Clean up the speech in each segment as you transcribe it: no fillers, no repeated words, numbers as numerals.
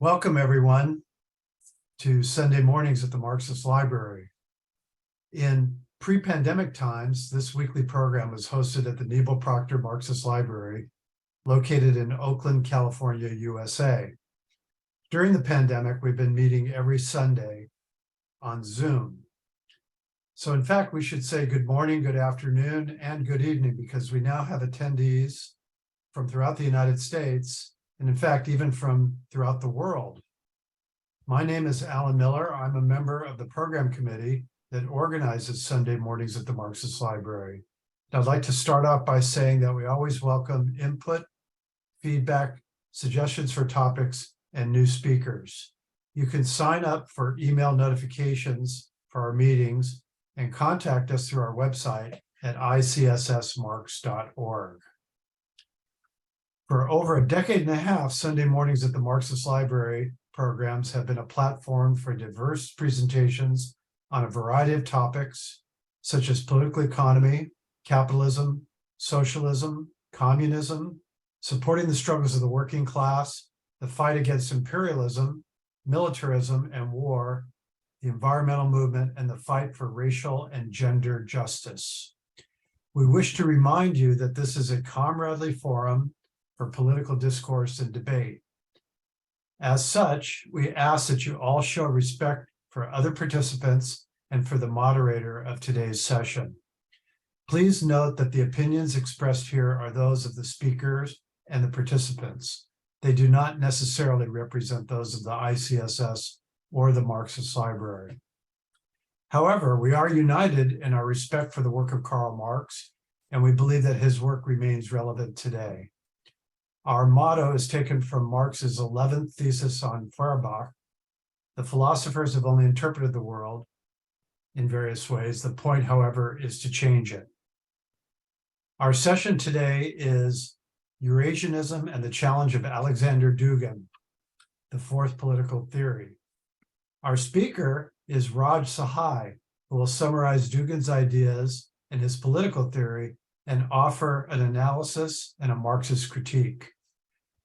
Welcome, everyone, to Sunday mornings at the Marxist Library. In pre-pandemic times, this weekly program was hosted at the Nebo Proctor Marxist Library, located in Oakland, California, USA. During the pandemic, we've been meeting every Sunday on Zoom. So in fact, we should say good morning, good afternoon, and good evening, because we now have attendees from throughout the United States, and in fact, even from throughout the world. My name is Alan Miller. I'm a member of the program committee that organizes Sunday mornings at the Marxist Library. And I'd like to start off by saying that we always welcome input, feedback, suggestions for topics, and new speakers. You can sign up for email notifications for our meetings and contact us through our website at ICSSmarx.org. For over a decade and a half, Sunday mornings at the Marxist Library programs have been a platform for diverse presentations on a variety of topics, such as political economy, capitalism, socialism, communism, supporting the struggles of the working class, the fight against imperialism, militarism and war, the environmental movement, and the fight for racial and gender justice. We wish to remind you that this is a comradely forum for political discourse and debate. As such, we ask that you all show respect for other participants and for the moderator of today's session. Please note that the opinions expressed here are those of the speakers and the participants. They do not necessarily represent those of the ICSS or the Marxist Library. However, we are united in our respect for the work of Karl Marx, and we believe that his work remains relevant today. Our motto is taken from Marx's 11th thesis on Feuerbach. The philosophers have only interpreted the world in various ways. The point, however, is to change it. Our session today is Eurasianism and the Challenge of Aleksandr Dugin, the fourth political theory. Our speaker is Raj Sahai, who will summarize Dugin's ideas and his political theory and offer an analysis and a Marxist critique.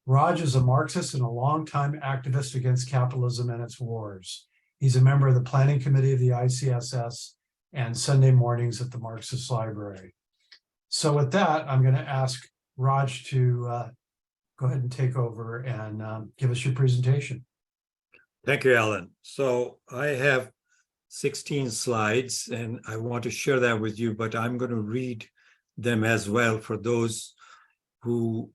Raj is a Marxist and a longtime activist against capitalism and its wars. He's a member of the planning committee of the ICSS and Sunday mornings at the Marxist Library. So with that, I'm going to ask Raj to go ahead and take over and give us your presentation. Thank you, Alan. So I have 16 slides and I want to share that with you, but I'm going to read them as well for those whose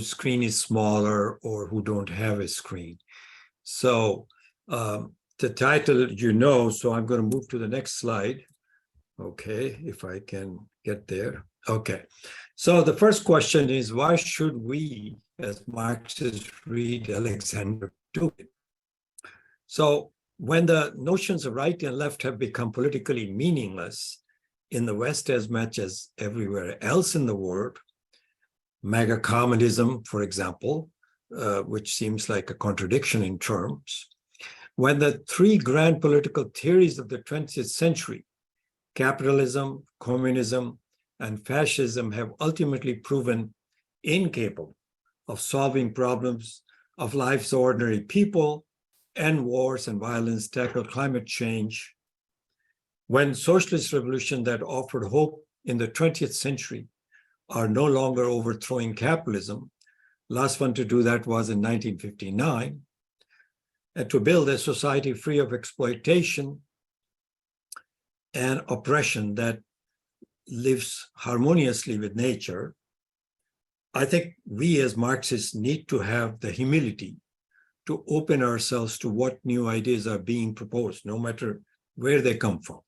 screen is smaller or who don't have a screen. So the title, so I'm going to move to the next slide. Okay, if I can get there. Okay, so the first question is, why should we as Marxists read Aleksandr Dugin? So when the notions of right and left have become politically meaningless in the West as much as everywhere else in the world, mega communism, for example, which seems like a contradiction in terms, when the three grand political theories of the 20th century, capitalism, communism, and fascism, have ultimately proven incapable of solving problems of life's ordinary people, end wars and violence, tackle climate change, when socialist revolutions that offered hope in the 20th century are no longer overthrowing capitalism. Last one to do that was in 1959, and to build a society free of exploitation and oppression that lives harmoniously with nature. I think we as Marxists need to have the humility to open ourselves to what new ideas are being proposed, no matter where they come from,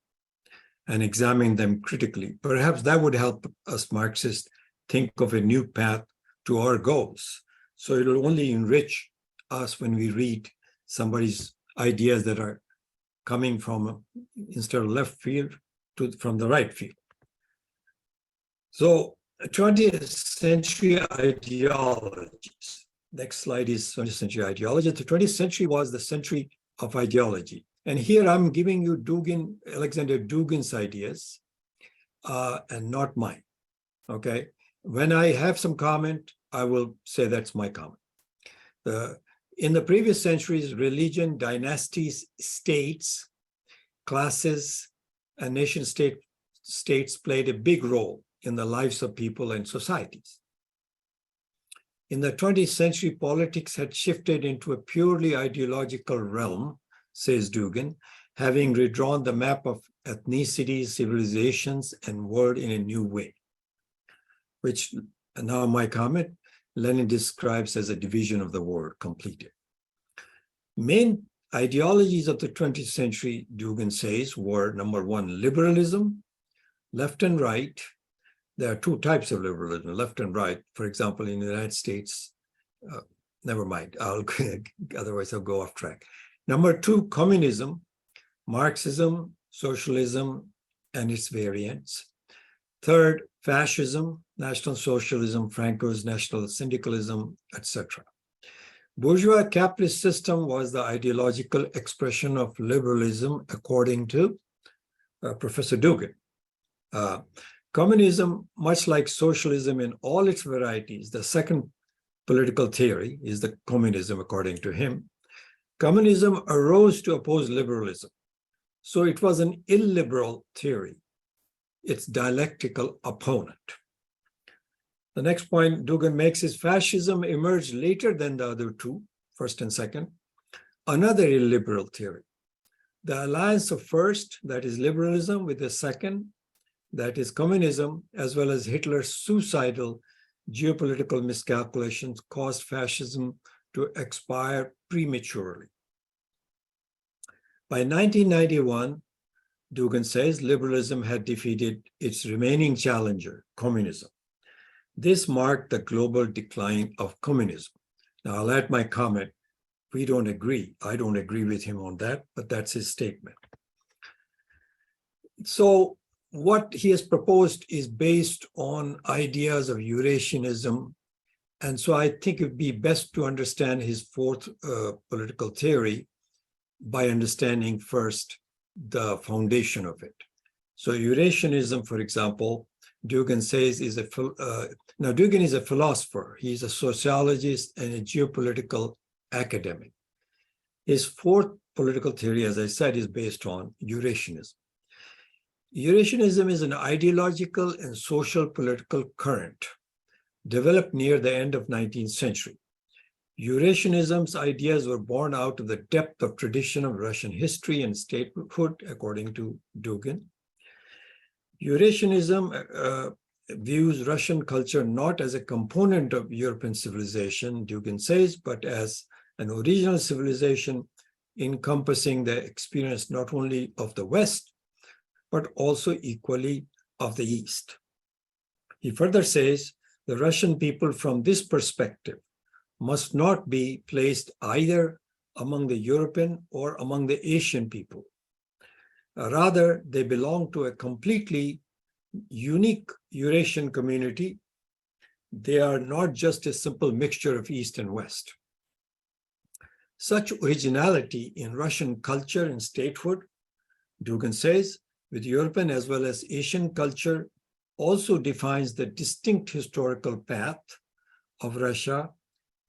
and examine them critically. Perhaps that would help us Marxists think of a new path to our goals. So it'll only enrich us when we read somebody's ideas that are coming from, instead of left field, from the right field. So 20th century ideologies. Next slide is 20th century ideology. The 20th century was the century of ideology. And here I'm giving you Aleksandr Dugin's ideas and not mine, okay? When I have some comment, I will say that's my comment. In the previous centuries, religion, dynasties, states, classes, and states played a big role in the lives of people and societies. In the 20th century, politics had shifted into a purely ideological realm, says Dugin, having redrawn the map of ethnicities, civilizations, and world in a new way, which now my comment, Lenin describes as a division of the world completed. Main ideologies of the 20th century, Dugin says, were number one, liberalism, left and right. There are two types of liberalism, left and right. For example, in the United States, never mind, otherwise I'll go off track. Number two, communism, Marxism, socialism, and its variants. Third, fascism, National Socialism, Franco's National Syndicalism, etc. Bourgeois capitalist system was the ideological expression of liberalism, according to Professor Dugin. Communism, much like socialism in all its varieties, the second political theory is the communism, according to him. Communism arose to oppose liberalism. So it was an illiberal theory, its dialectical opponent. The next point Dugin makes is fascism emerged later than the other two, first and second, another illiberal theory. The alliance of first, that is liberalism, with the second, that is communism, as well as Hitler's suicidal geopolitical miscalculations caused fascism to expire prematurely. By 1991, Dugin says liberalism had defeated its remaining challenger, communism. This marked the global decline of communism. Now, I'll add my comment. We don't agree. I don't agree with him on that, but that's his statement. So what he has proposed is based on ideas of Eurasianism. And so I think it would be best to understand his fourth political theory by understanding first the foundation of it. So Eurasianism, for example, Dugin says is now Dugin is a philosopher. He's a sociologist and a geopolitical academic. His fourth political theory, as I said, is based on Eurasianism. Eurasianism is an ideological and social political current developed near the end of 19th century. Eurasianism's ideas were born out of the depth of tradition of Russian history and statehood, according to Dugin. Eurasianism views Russian culture not as a component of European civilization, Dugin says, but as an original civilization encompassing the experience not only of the West, but also equally of the East. He further says the Russian people from this perspective must not be placed either among the European or among the Asian people. Rather, they belong to a completely unique Eurasian community. They are not just a simple mixture of East and West. Such originality in Russian culture and statehood, Dugin says, with European as well as Asian culture, also defines the distinct historical path of Russia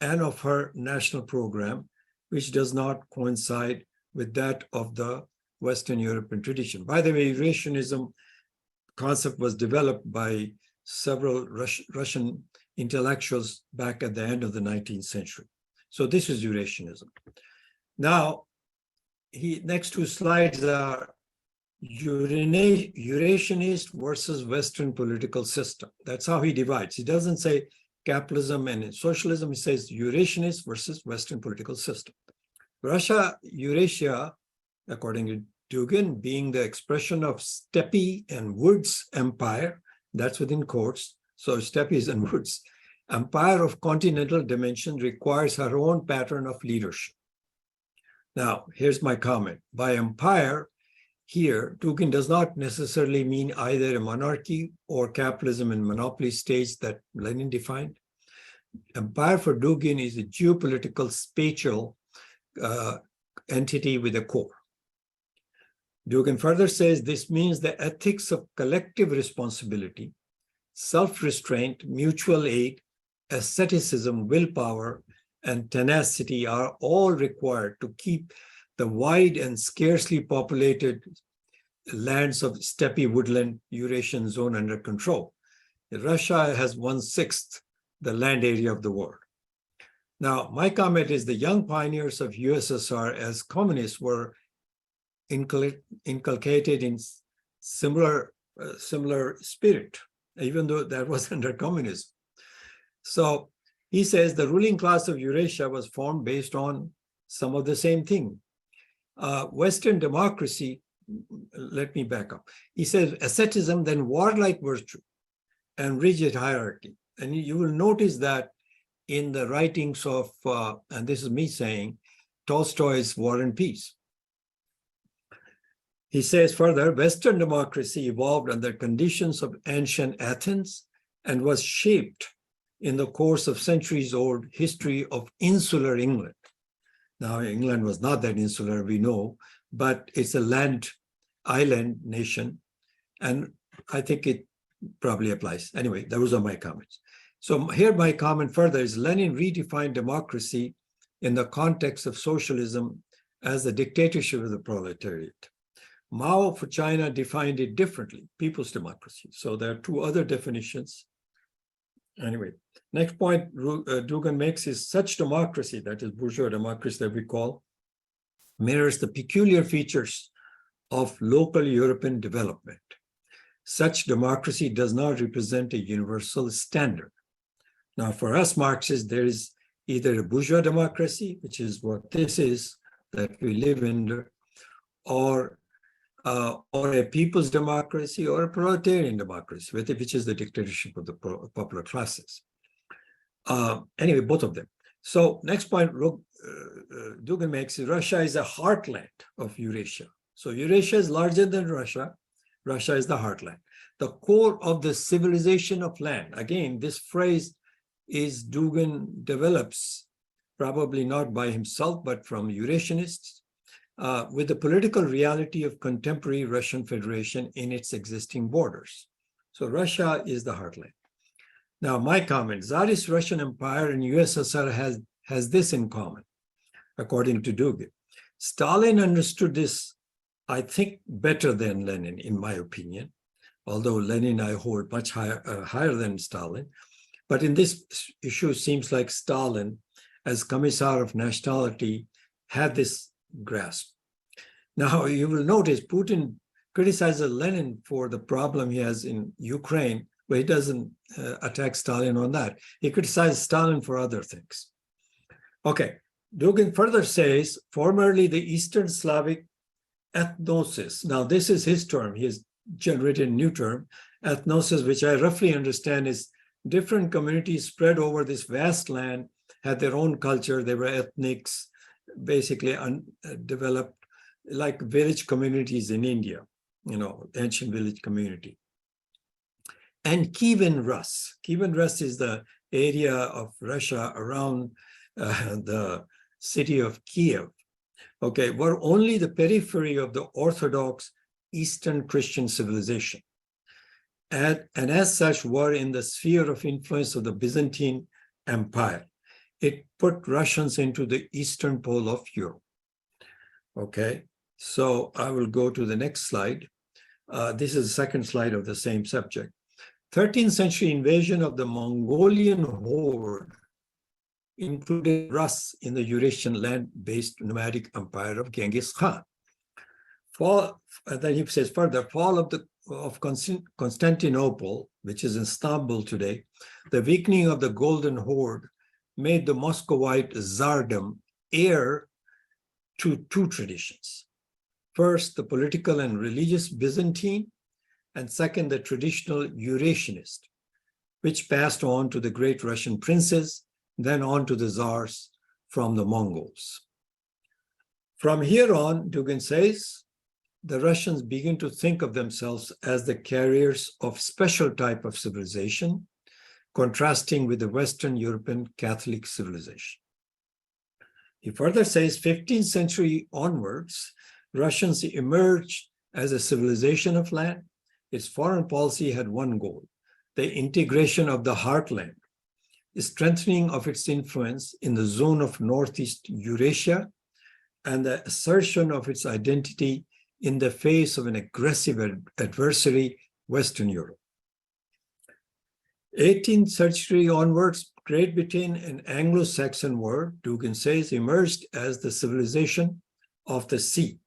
and of her national program, which does not coincide with that of the Western European tradition. By the way, Eurasianism concept was developed by several Russian intellectuals back at the end of the 19th century. So this is Eurasianism. Now, next two slides are Eurasianist versus Western political system. That's how he divides. He doesn't say capitalism and socialism. He says Eurasianist versus Western political system. Russia, Eurasia, according to Dugin, being the expression of steppe and woods empire, that's within quotes, so steppes and woods, empire of continental dimension requires her own pattern of leadership. Now, here's my comment. By empire, here, Dugin does not necessarily mean either a monarchy or capitalism and monopoly states that Lenin defined. Empire for Dugin is a geopolitical spatial entity with a core. Dugin further says this means the ethics of collective responsibility, self-restraint, mutual aid, asceticism, willpower, and tenacity are all required to keep the wide and scarcely populated lands of steppe woodland Eurasian zone under control. Russia has 1/6 the land area of the world. Now, my comment is the young pioneers of USSR as communists were inculcated in similar spirit, even though that was under communism. So he says the ruling class of Eurasia was formed based on some of the same thing. Western democracy, let me back up. He says asceticism, then warlike virtue and rigid hierarchy. And you will notice that in the writings of, and this is me saying, Tolstoy's War and Peace. He says further, Western democracy evolved under conditions of ancient Athens and was shaped in the course of centuries-old history of insular England. Now, England was not that insular, we know, but it's a island nation, and I think it probably applies. Anyway, those are my comments. So here my comment further is Lenin redefined democracy in the context of socialism as the dictatorship of the proletariat. Mao for China defined it differently, people's democracy. So there are two other definitions. Anyway, next point Dugin makes is such democracy, that is bourgeois democracy that we call, mirrors the peculiar features of local European development. Such democracy does not represent a universal standard. Now, for us Marxists, there is either a bourgeois democracy, which is what this is that we live under, or a people's democracy, or a proletarian democracy, which is the dictatorship of the popular classes. Anyway, both of them. So next point Dugin makes is Russia is a heartland of Eurasia. So Eurasia is larger than Russia. Russia is the heartland. The core of the civilization of land. Again, this phrase is Dugin develops, probably not by himself, but from Eurasianists, with the political reality of contemporary Russian Federation in its existing borders. So Russia is the heartland. Now, my comment, Tsarist Russian Empire and USSR has this in common, according to Dugin. Stalin understood this, I think, better than Lenin, in my opinion, although Lenin I hold much higher than Stalin. But in this issue, it seems like Stalin, as Commissar of Nationality, had this grasp. Now, you will notice Putin criticizes Lenin for the problem he has in Ukraine, but he doesn't attack Stalin on that. He criticizes Stalin for other things. Okay, Dugin further says, formerly the Eastern Slavic ethnosis. Now, this is his term. He has generated a new term, ethnosis, which I roughly understand is different communities spread over this vast land, had their own culture. They were ethnics, basically undeveloped, like village communities in India, ancient village community. And Kievan Rus. Kievan Rus is the area of Russia around the city of Kiev, were only the periphery of the Orthodox Eastern Christian civilization. And as such were in the sphere of influence of the Byzantine Empire. It put Russians into the eastern pole of Europe. Okay, so I will go to the next slide. This is the second slide of the same subject. 13th century invasion of the Mongolian horde included Rus in the Eurasian land-based nomadic empire of Genghis Khan. Then he says further, fall of Constantinople, which is Istanbul today, the weakening of the Golden Horde made the Muscovite Tsardom heir to two traditions. First, the political and religious Byzantine, and second, the traditional Eurasianist, which passed on to the great Russian princes, then on to the Tsars from the Mongols. From here on, Dugin says, the Russians begin to think of themselves as the carriers of special type of civilization, contrasting with the Western European Catholic civilization. He further says, 15th century onwards, Russians emerged as a civilization of land. Its foreign policy had one goal, the integration of the heartland. strengthening of its influence in the zone of Northeast Eurasia, and the assertion of its identity in the face of an aggressive adversary, Western Europe. 18th century onwards, Great Britain and Anglo-Saxon world, Dugin says, emerged as the civilization of the sea.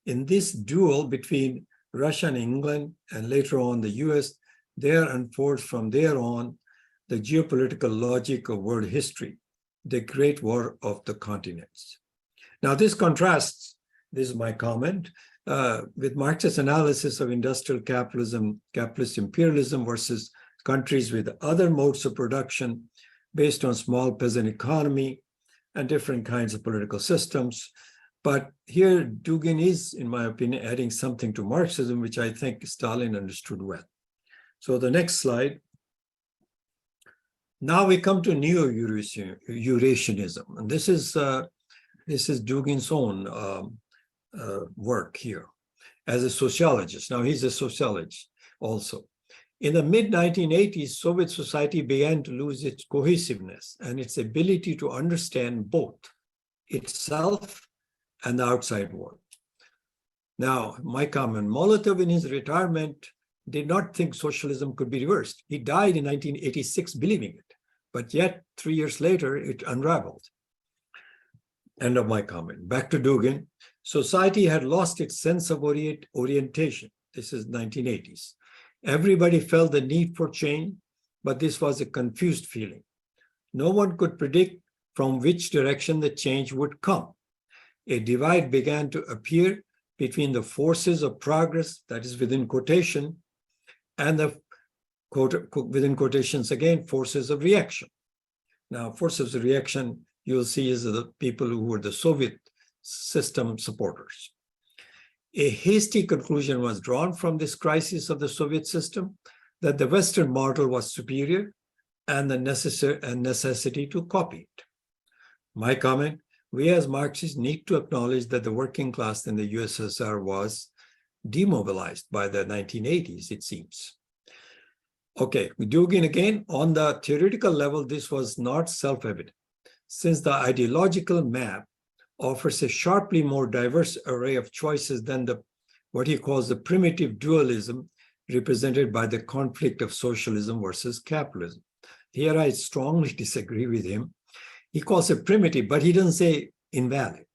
In this duel between Russia and England, and later on the US, there unfolds from there on the geopolitical logic of world history, the Great War of the Continents. Now, this contrasts, this is my comment, with Marxist analysis of industrial capitalism, capitalist imperialism versus countries with other modes of production based on small peasant economy and different kinds of political systems. But here, Dugin is, in my opinion, adding something to Marxism, which I think Stalin understood well. So the next slide. Now we come to neo-Eurasianism, and this is Dugin's own work here as a sociologist. Now he's a sociologist also. In the mid-1980s, Soviet society began to lose its cohesiveness and its ability to understand both itself and the outside world. Now, my comment, Molotov in his retirement did not think socialism could be reversed. He died in 1986 believing it, but yet 3 years later, it unraveled. End of my comment. Back to Dugin. Society had lost its sense of orientation. This is 1980s. Everybody felt the need for change, but this was a confused feeling. No one could predict from which direction the change would come. A divide began to appear between the forces of progress, that is within quotation, and the, within quotations again, forces of reaction. Now, forces of reaction, you'll see, is the people who were the Soviet system supporters. A hasty conclusion was drawn from this crisis of the Soviet system that the Western model was superior and the necessity to copy it. My comment, we as Marxists need to acknowledge that the working class in the USSR was demobilized by the 1980s, it seems. Okay, Dugin again, on the theoretical level, this was not self-evident, since the ideological map offers a sharply more diverse array of choices than what he calls the primitive dualism represented by the conflict of socialism versus capitalism. Here I strongly disagree with him. He calls it primitive, but he doesn't say invalid.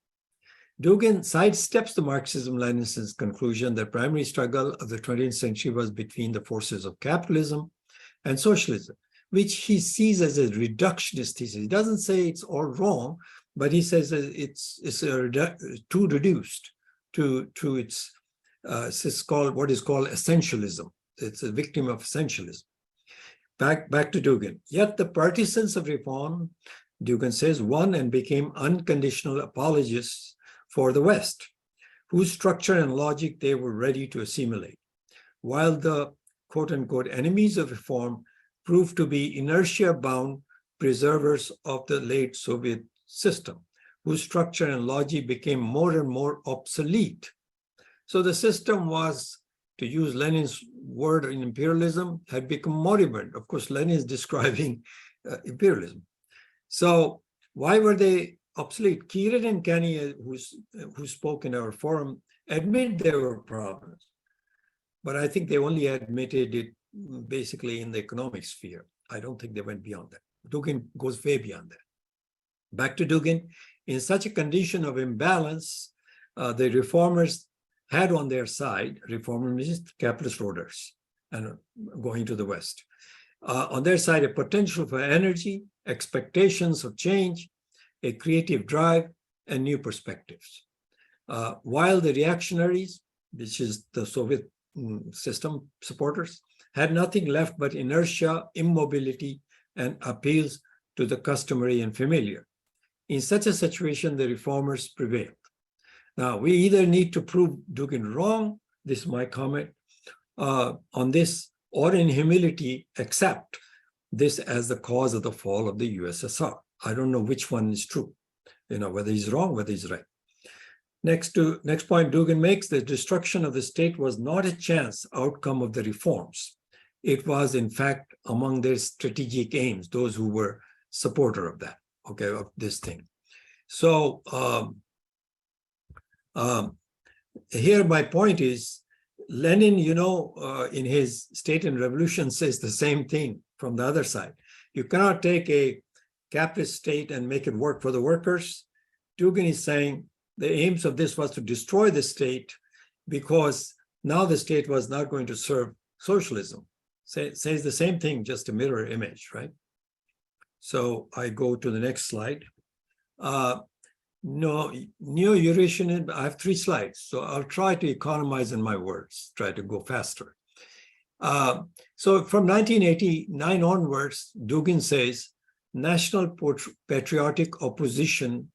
Dugin sidesteps the Marxism-Leninist conclusion that primary struggle of the 20th century was between the forces of capitalism and socialism, which he sees as a reductionist thesis. He doesn't say it's all wrong, but he says it's too reduced to its what is called essentialism. It's a victim of essentialism. Back to Dugin. Yet the partisans of reform, Dugin says, won and became unconditional apologists for the West, whose structure and logic they were ready to assimilate, while the quote-unquote enemies of reform proved to be inertia-bound preservers of the late Soviet system, whose structure and logic became more and more obsolete. So the system was, to use Lenin's word in imperialism, had become moribund. Of course, Lenin is describing imperialism. So why were they obsolete? Kieran and Kenny, who spoke in our forum, admit there were problems, but I think they only admitted it basically in the economic sphere. I don't think they went beyond that. Dugin goes way beyond that. Back to Dugin, in such a condition of imbalance, the reformers had on their side, reformers means capitalist orders and going to the West. On their side, a potential for energy, expectations of change, a creative drive, and new perspectives. While the reactionaries, which is the Soviet system supporters, had nothing left but inertia, immobility, and appeals to the customary and familiar. In such a situation, the reformers prevailed. Now, we either need to prove Dugin wrong, this is my comment, on this, or in humility, accept this as the cause of the fall of the USSR. I don't know which one is true, whether he's wrong, whether he's right. Next point Dugin makes, the destruction of the state was not a chance outcome of the reforms. It was, in fact, among their strategic aims, those who were supporter of that, okay, of this thing. So here my point is, Lenin, in his State and Revolution says the same thing from the other side. You cannot take a capitalist state and make it work for the workers. Dugin is saying the aims of this was to destroy the state because now the state was not going to serve socialism. Says the same thing, just a mirror image, right? So I go to the next slide. Neo-Eurasianism, I have 3 slides, so I'll try to economize in my words, try to go faster. So from 1989 onwards, Dugin says, national patriotic opposition,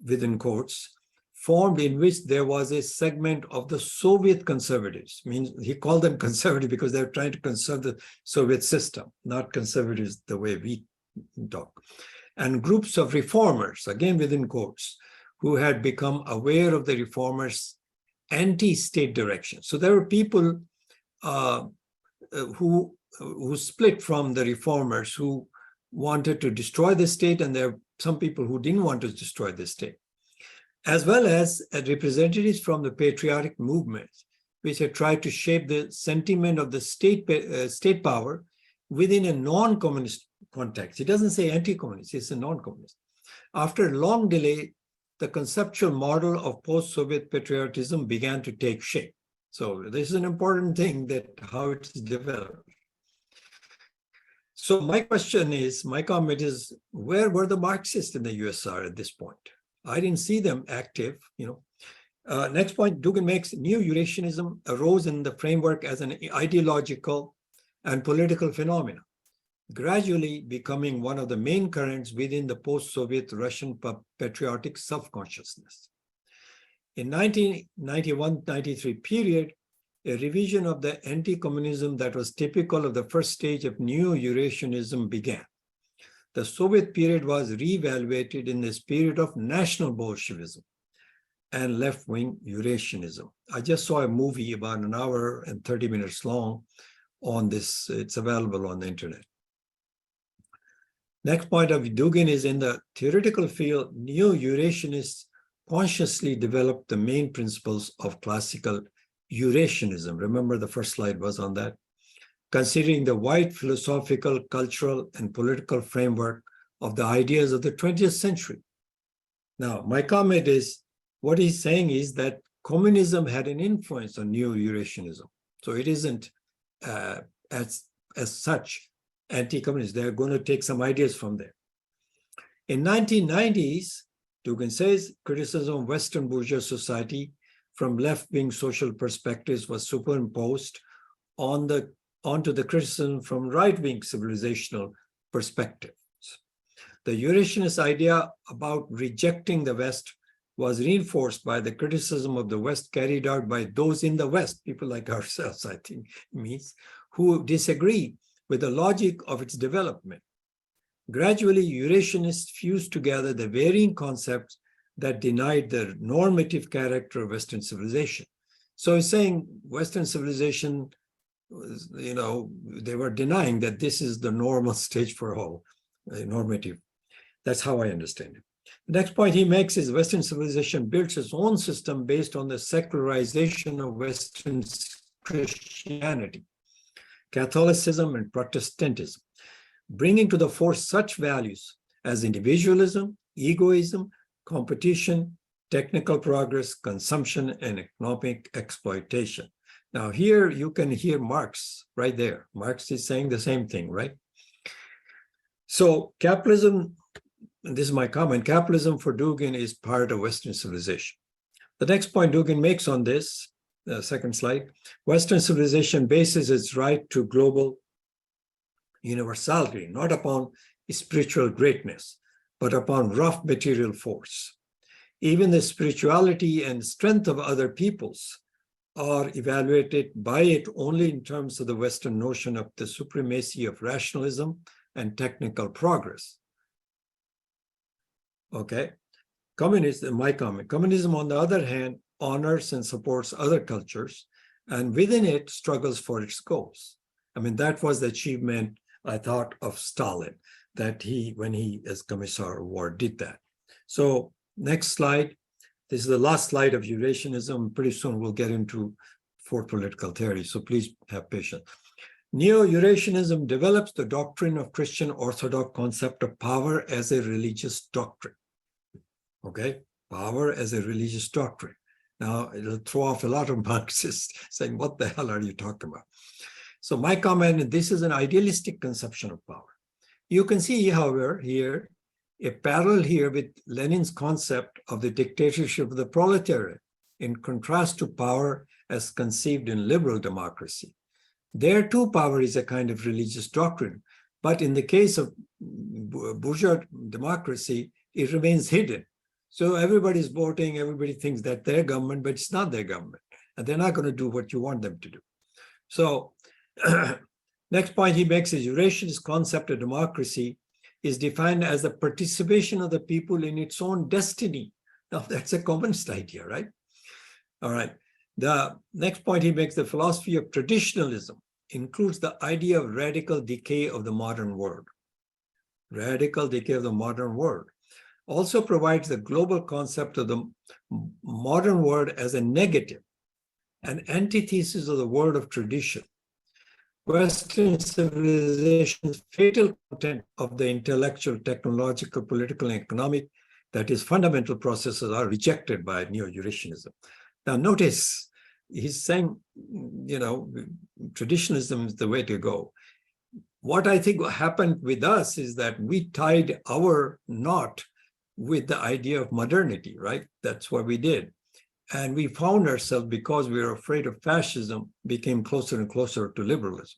within quotes, formed in which there was a segment of the Soviet conservatives. Means he called them conservative because they're trying to conserve the Soviet system, not conservatives the way we talk. And groups of reformers, again within quotes, who had become aware of the reformers' anti-state direction. So there were people who split from the reformers, who wanted to destroy the state, and there are some people who didn't want to destroy the state, as well as representatives from the patriotic movement, which had tried to shape the sentiment of the state power within a non-communist context. He doesn't say anti-communist, it's a non-communist. After a long delay, the conceptual model of post-Soviet patriotism began to take shape. So this is an important thing, that how it's developed. So my question is, my comment is, where were the Marxists in the USSR at this point? I didn't see them active, Next point, Dugin makes new Eurasianism arose in the framework as an ideological and political phenomenon, gradually becoming one of the main currents within the post-Soviet Russian patriotic self-consciousness. In 1991-93 period, a revision of the anti-communism that was typical of the first stage of new Eurasianism began. The Soviet period was reevaluated in the spirit of national Bolshevism and left-wing Eurasianism. I just saw a movie about an hour and 30 minutes long on this. It's available on the internet. Next point of Dugin is, in the theoretical field, neo-Eurasianists consciously developed the main principles of classical Eurasianism. Remember, the first slide was on that. Considering the wide philosophical, cultural, and political framework of the ideas of the 20th century. Now, my comment is, what he's saying is that communism had an influence on neo-Eurasianism. So it isn't as such anti-communist. They're going to take some ideas from there. In 1990s, Dugin says, criticism of Western bourgeois society from left-wing social perspectives was superimposed onto the criticism from right-wing civilizational perspectives. The Eurasianist idea about rejecting the West was reinforced by the criticism of the West carried out by those in the West, people like ourselves, I think means, who disagree with the logic of its development. Gradually, Eurasianists fused together the varying concepts that denied the normative character of Western civilization. So he's saying Western civilization, they were denying that this is the normal stage for all, normative. That's how I understand it. The next point he makes is Western civilization builds its own system based on the secularization of Western Christianity, Catholicism, and Protestantism, bringing to the fore such values as individualism, egoism, competition, technical progress, consumption, and economic exploitation. Now here you can hear Marx right there. Marx is saying the same thing, right? So capitalism, and this is my comment, capitalism for Dugin is part of Western civilization. The next point Dugin makes on this, the second slide, Western civilization bases its right to global universality, not upon spiritual greatness, but upon rough material force. Even the spirituality and strength of other peoples are evaluated by it only in terms of the Western notion of the supremacy of rationalism and technical progress. Okay, my comment. Communism, on the other hand, honors and supports other cultures, and within it struggles for its goals. I mean, that was the achievement, I thought, of Stalin. that when he, as Commissar of War, did that. So next slide. This is the last slide of Eurasianism. Pretty soon we'll get into fourth political theory, so please have patience. Neo-Eurasianism develops the doctrine of Christian Orthodox concept of power as a religious doctrine. Okay, power as a religious doctrine. Now, it'll throw off a lot of Marxists saying, what the hell are you talking about? So my comment, this is an idealistic conception of power. You can see, however, here, a parallel here with Lenin's concept of the dictatorship of the proletariat, in contrast to power as conceived in liberal democracy. There too, power is a kind of religious doctrine, but in the case of bourgeois democracy, it remains hidden. So everybody's voting, everybody thinks that their government, but it's not their government, and they're not going to do what you want them to do. So next point he makes is Eurasianist concept of democracy is defined as the participation of the people in its own destiny. Now, that's a communist idea, right? All right. The next point he makes, the philosophy of traditionalism includes the idea of radical decay of the modern world. Radical decay of the modern world also provides the global concept of the modern world as a negative, an antithesis of the world of tradition. Western civilization's fatal content of the intellectual, technological, political, and economic, that is, fundamental processes are rejected by Neo-Eurasianism. Now, notice he's saying, you know, traditionalism is the way to go. What I think happened with us is that we tied our knot with the idea of modernity, right? That's what we did. And we found ourselves, because we were afraid of fascism, became closer and closer to liberalism,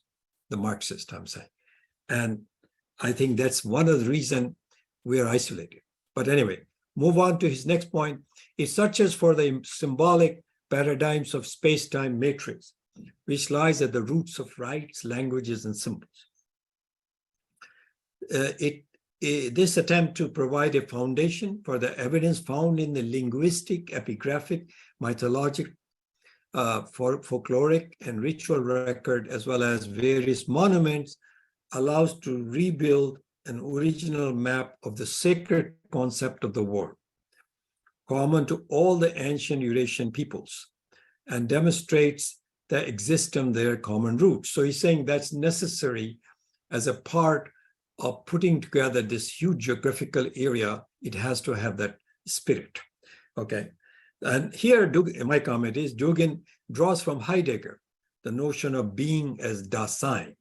the Marxist, I'm saying. And I think that's one of the reasons we are isolated. But anyway, move on to his next point. It searches for the symbolic paradigms of space-time matrix, which lies at the roots of rites, languages, and symbols. This attempt to provide a foundation for the evidence found in the linguistic, epigraphic, mythologic, folkloric, and ritual record, as well as various monuments, allows to rebuild an original map of the sacred concept of the world, common to all the ancient Eurasian peoples, and demonstrates the existence of their common roots. So he's saying that's necessary as a part of putting together this huge geographical area. It has to have that spirit. Okay. And here, my comment is, Dugin draws from Heidegger the notion of being as Dasein,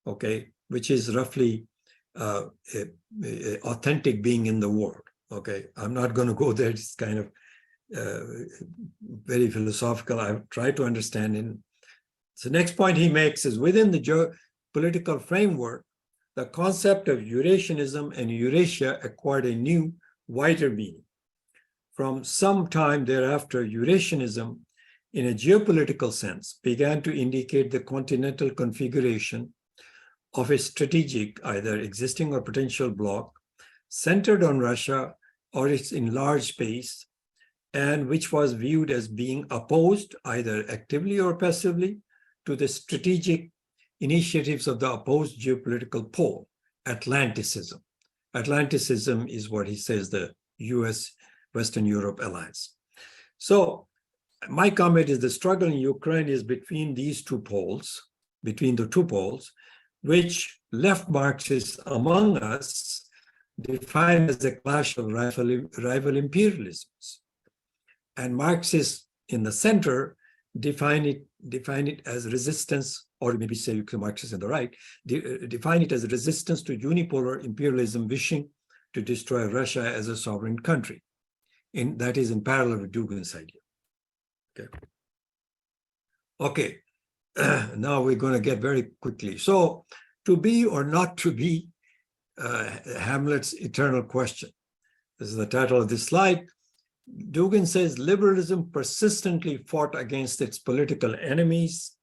okay, which is roughly authentic being in the world. Okay, I'm not going to go there. It's kind of very philosophical. I've tried to understand it. So next point he makes is, within the geopolitical framework, the concept of Eurasianism and Eurasia acquired a new, wider meaning. From some time thereafter, Eurasianism, in a geopolitical sense, began to indicate the continental configuration of a strategic, either existing or potential bloc, centered on Russia or its enlarged base, and which was viewed as being opposed, either actively or passively, to the strategic initiatives of the opposed geopolitical pole, Atlanticism. Atlanticism is what he says the US, Western Europe alliance. So my comment is the struggle in Ukraine is between these two poles, between the two poles, which left Marxists among us define as a clash of rival imperialisms. And Marxists in the center define it as resistance, or maybe say Marxists in the right, define it as resistance to unipolar imperialism wishing to destroy Russia as a sovereign country. That is in parallel with Dugin's idea. Okay. Now we're going to get very quickly. So, to be or not to be, Hamlet's eternal question. This is the title of this slide. Dugin says liberalism persistently fought against its political enemies,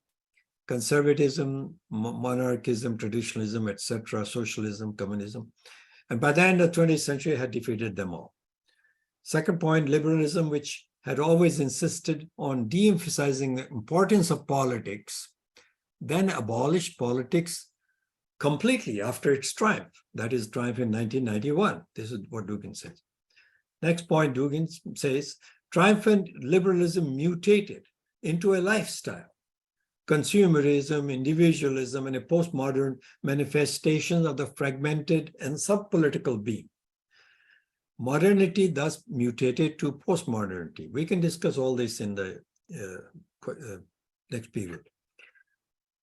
conservatism, monarchism, traditionalism, etc., socialism, communism, and by the end of the 20th century had defeated them all. Second point, liberalism, which had always insisted on de-emphasizing the importance of politics, then abolished politics completely after its triumph. That is triumph in 1991. This is what Dugin says. Next point, Dugin says, triumphant liberalism mutated into a lifestyle. Consumerism, individualism, and a postmodern manifestation of the fragmented and subpolitical being. Modernity thus mutated to postmodernity. We can discuss all this in the next period.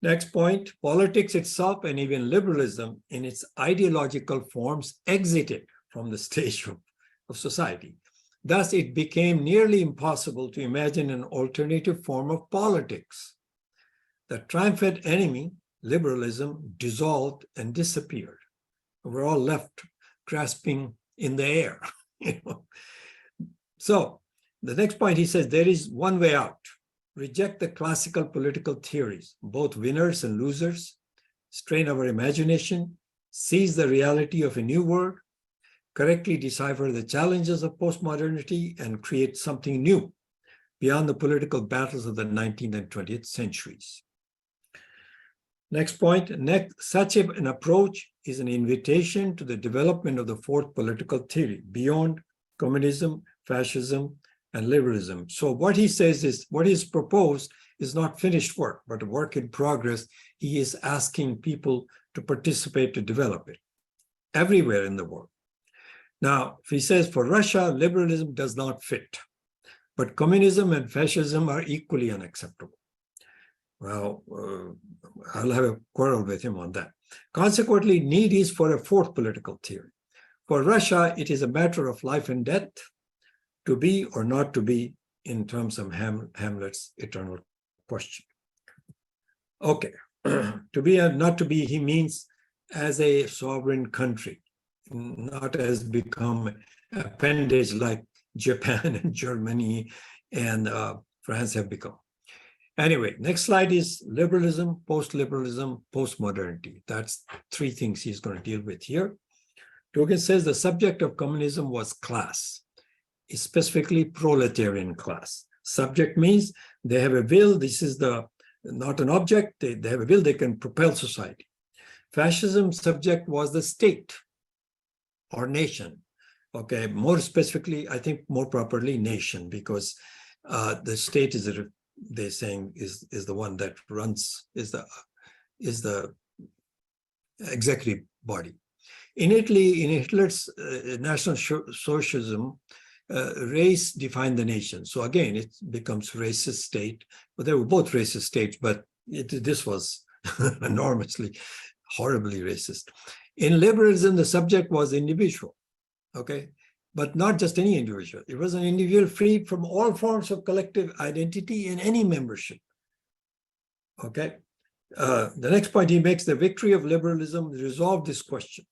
Next point, politics itself and even liberalism in its ideological forms exited from the stage of society. Thus, it became nearly impossible to imagine an alternative form of politics. The triumphant enemy, liberalism, dissolved and disappeared. We're all left grasping in the air. So the next point, he says, there is one way out. Reject the classical political theories, both winners and losers, strain our imagination, seize the reality of a new world, correctly decipher the challenges of postmodernity, and create something new beyond the political battles of the 19th and 20th centuries. Next point, such an approach is an invitation to the development of the fourth political theory beyond communism, fascism, and liberalism. So what he says is, what is proposed is not finished work, but a work in progress. He is asking people to participate to develop it everywhere in the world. Now, he says for Russia, liberalism does not fit, but communism and fascism are equally unacceptable. Well, I'll have a quarrel with him on that. Consequently, need is for a fourth political theory. For Russia, it is a matter of life and death, to be or not to be, in terms of Hamlet's eternal question. Okay, to be and not to be, he means as a sovereign country, not as become appendage like Japan and Germany and France have become. Anyway, next slide is liberalism, post-liberalism, post-modernity. That's three things he's going to deal with here. Dugin says the subject of communism was class, specifically proletarian class. Subject means they have a will. This is not an object. They have a will. They can propel society. Fascism subject was the state or nation. Okay, more specifically, I think more properly nation, because the state is they're saying is the one that runs, is the executive body. In Italy, in Hitler's National Socialism, race defined the nation. So again, it becomes racist state, but they were both racist states, but this was enormously, horribly racist. In liberalism, the subject was individual, okay? But not just any individual. It was an individual free from all forms of collective identity in any membership, okay? The next point he makes, the victory of liberalism resolved this question.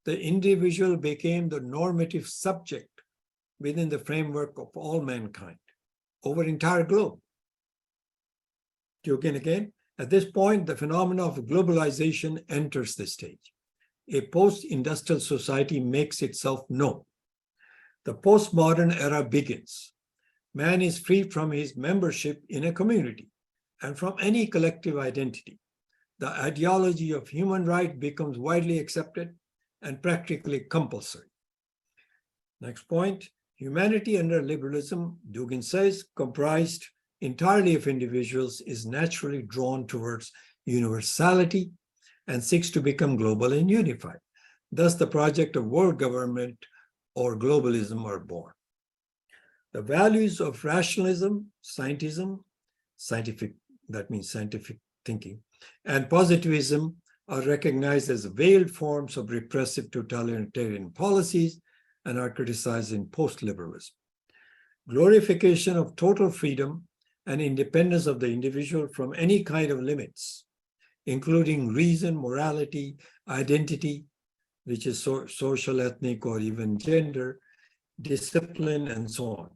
The individual became the normative subject within the framework of all mankind over the entire globe. Dugin again, at this point, the phenomenon of globalization enters the stage. A post-industrial society makes itself known. The postmodern era begins. Man is free from his membership in a community and from any collective identity. The ideology of human right becomes widely accepted and practically compulsory. Next point, humanity under liberalism, Dugin says, comprised entirely of individuals, is naturally drawn towards universality and seeks to become global and unified. Thus, the project of world government or globalism are born. The values of rationalism, scientism, that means scientific thinking, and positivism are recognized as veiled forms of repressive totalitarian policies and are criticized in post-liberalism. Glorification of total freedom and independence of the individual from any kind of limits, including reason, morality, identity, which is social, ethnic, or even gender, discipline, and so on.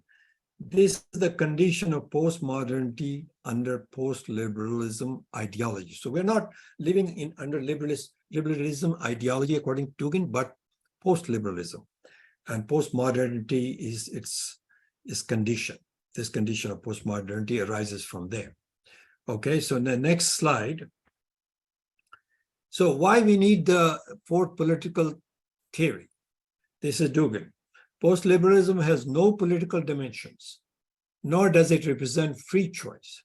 This is the condition of postmodernity under post-liberalism ideology. So we're not living under liberalism ideology according to Dugin, but post-liberalism. And postmodernity is its condition. This condition of postmodernity arises from there. Okay, so in the next slide, So why we need the fourth political theory? This is Dugin. Post-liberalism has no political dimensions, nor does it represent free choice,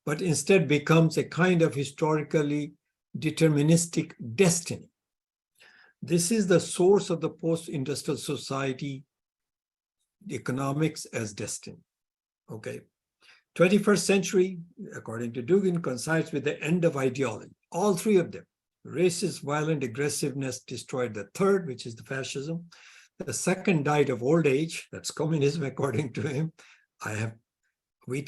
but instead becomes a kind of historically deterministic destiny. This is the source of the post-industrial society economics as destiny. Okay. 21st century, according to Dugin, coincides with the end of ideology. All three of them. Racist, violent aggressiveness destroyed the third, which is the fascism. The second died of old age. That's communism, according to him. We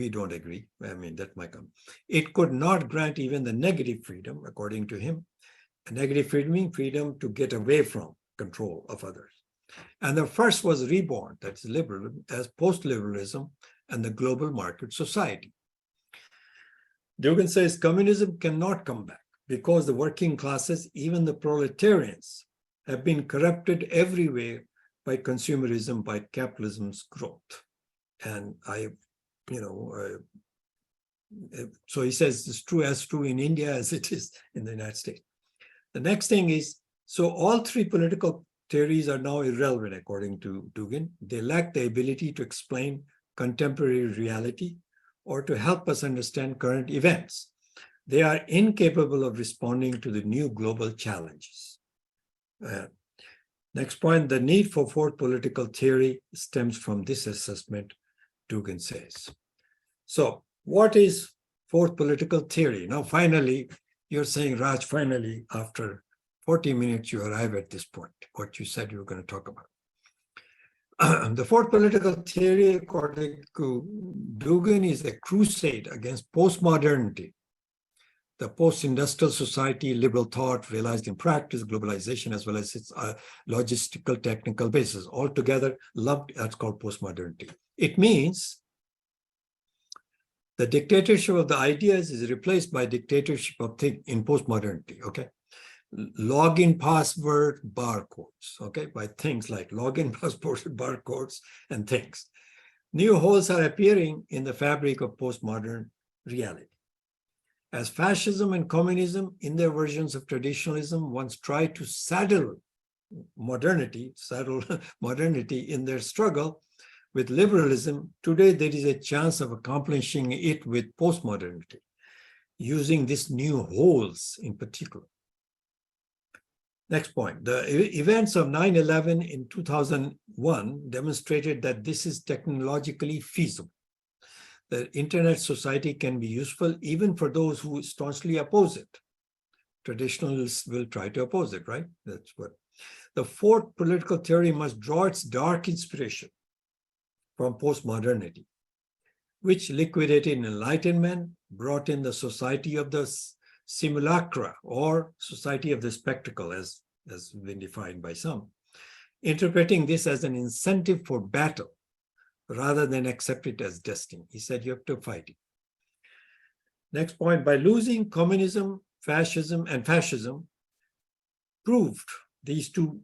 don't agree. I mean, that might come. It could not grant even the negative freedom, according to him. A negative freedom means freedom to get away from control of others. And the first was reborn, that's liberalism, as post-liberalism and the global market society. Dugin says communism cannot come back because the working classes, even the proletarians, have been corrupted everywhere by consumerism, by capitalism's growth. And so he says it's true in India as it is in the United States. The next thing is, so all three political theories are now irrelevant, according to Dugin. They lack the ability to explain contemporary reality or to help us understand current events. They are incapable of responding to the new global challenges. Next point, the need for fourth political theory stems from this assessment, Dugin says. So what is fourth political theory? Now, finally, you're saying, Raj, finally, after 40 minutes, you arrive at this point, what you said you were going to talk about. The fourth political theory, according to Dugin, is a crusade against postmodernity, the post-industrial society, liberal thought realized in practice, globalization, as well as its logistical technical basis, altogether lumped, that's called postmodernity. It means the dictatorship of the ideas is replaced by dictatorship of things in postmodernity, okay? Login password barcodes, okay, by things like login password barcodes and things. New holes are appearing in the fabric of postmodern reality. As fascism and communism, in their versions of traditionalism, once tried to saddle modernity in their struggle with liberalism, today there is a chance of accomplishing it with postmodernity, using these new holes in particular. Next point, the events of 9/11 in 2001 demonstrated that this is technologically feasible. The internet society can be useful even for those who staunchly oppose it. Traditionalists will try to oppose it, right? That's what. The fourth political theory must draw its dark inspiration from postmodernity, which liquidated enlightenment, brought in the society of the simulacra or society of the spectacle, as been defined by some, interpreting this as an incentive for battle rather than accept it as destiny. He said you have to fight it. Next point, by losing communism, fascism proved, these two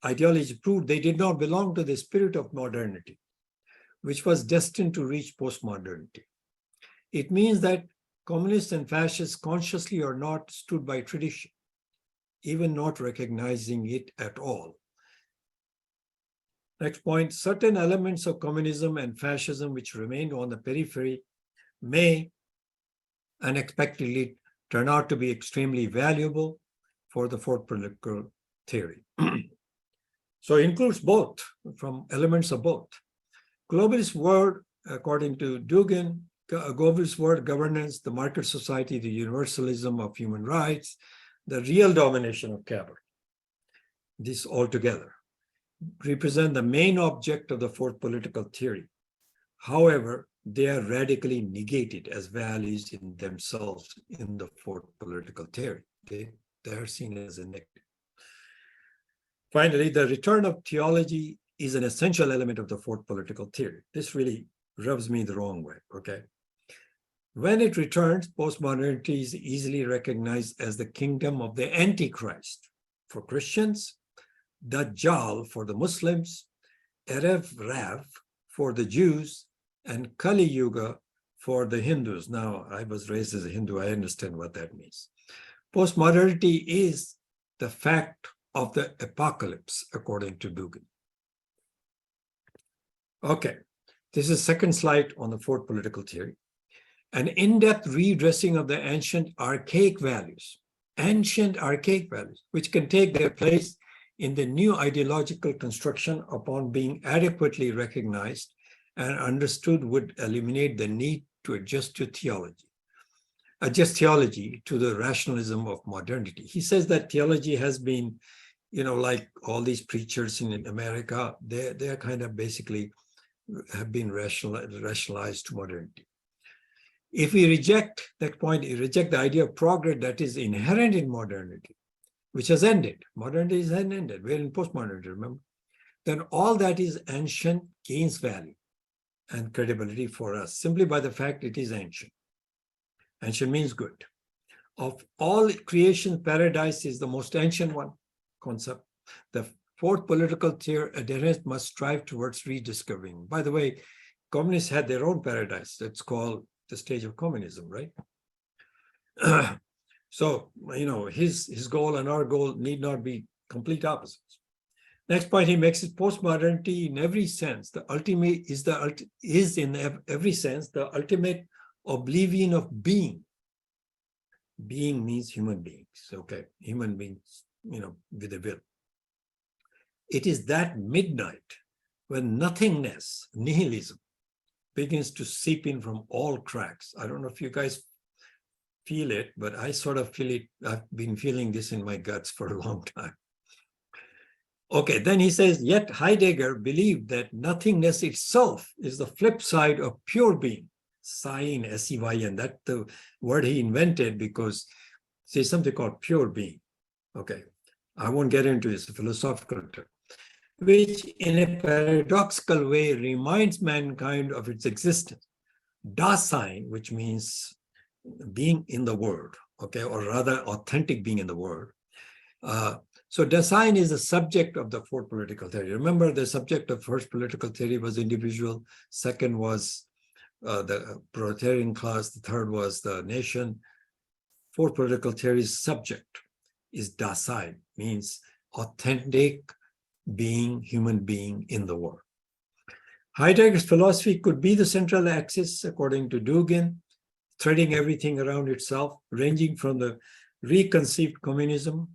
ideologies proved they did not belong to the spirit of modernity, which was destined to reach postmodernity. It means that communists and fascists consciously or not stood by tradition, even not recognizing it at all. Next point, certain elements of communism and fascism which remained on the periphery may unexpectedly turn out to be extremely valuable for the fourth political theory. So it includes both, from elements of both. Globalist world, according to Dugin, globalist world governance, the market society, the universalism of human rights, the real domination of capital. This altogether represent the main object of the fourth political theory. However, they are radically negated as values in themselves in the fourth political theory. They are seen as a negative. Finally, the return of theology is an essential element of the fourth political theory. This really rubs me the wrong way, okay? When it returns, postmodernity is easily recognized as the kingdom of the Antichrist for Christians, Dajjal for the Muslims, Erev Rav for the Jews, and Kali Yuga for the Hindus. Now, I was raised as a Hindu, I understand what that means. Postmodernity is the fact of the apocalypse, according to Dugin. Okay, this is second slide on the fourth political theory. An in-depth redressing of the ancient archaic values, which can take their place in the new ideological construction upon being adequately recognized and understood, would eliminate the need to adjust theology to the rationalism of modernity. He says that theology has been, like all these preachers in America, they're kind of basically have been rationalized to modernity. If we reject that point, we reject the idea of progress that is inherent in modernity, which has ended. Modernity has ended. We're in postmodernity, remember? Then all that is ancient gains value and credibility for us simply by the fact it is ancient. Ancient means good. Of all creation, paradise is the most ancient one concept. The fourth political theory adherents must strive towards rediscovering. By the way, communists had their own paradise. That's called the stage of communism, right? So, his goal and our goal need not be complete opposites. Next point he makes is postmodernity in every sense. The ultimate is in every sense the ultimate oblivion of being. Being means human beings, okay? Human beings, with a will. It is that midnight when nothingness, nihilism, begins to seep in from all cracks. I don't know if you guys feel it, but I sort of feel it. I've been feeling this in my guts for a long time. Okay, then he says, yet Heidegger believed that nothingness itself is the flip side of pure being. Sein, S-E-Y-N, that's the word he invented because there's something called pure being. Okay, I won't get into this philosophical term, which in a paradoxical way reminds mankind of its existence. Dasein, which means being in the world, okay, or rather authentic being in the world. So Dasein is the subject of the fourth political theory. Remember, the subject of first political theory was individual, second was the proletarian class, the third was the nation. Fourth political theory's subject is Dasein, means authentic being, human being in the world. Heidegger's philosophy could be the central axis, according to Dugin, threading everything around itself, ranging from the reconceived communism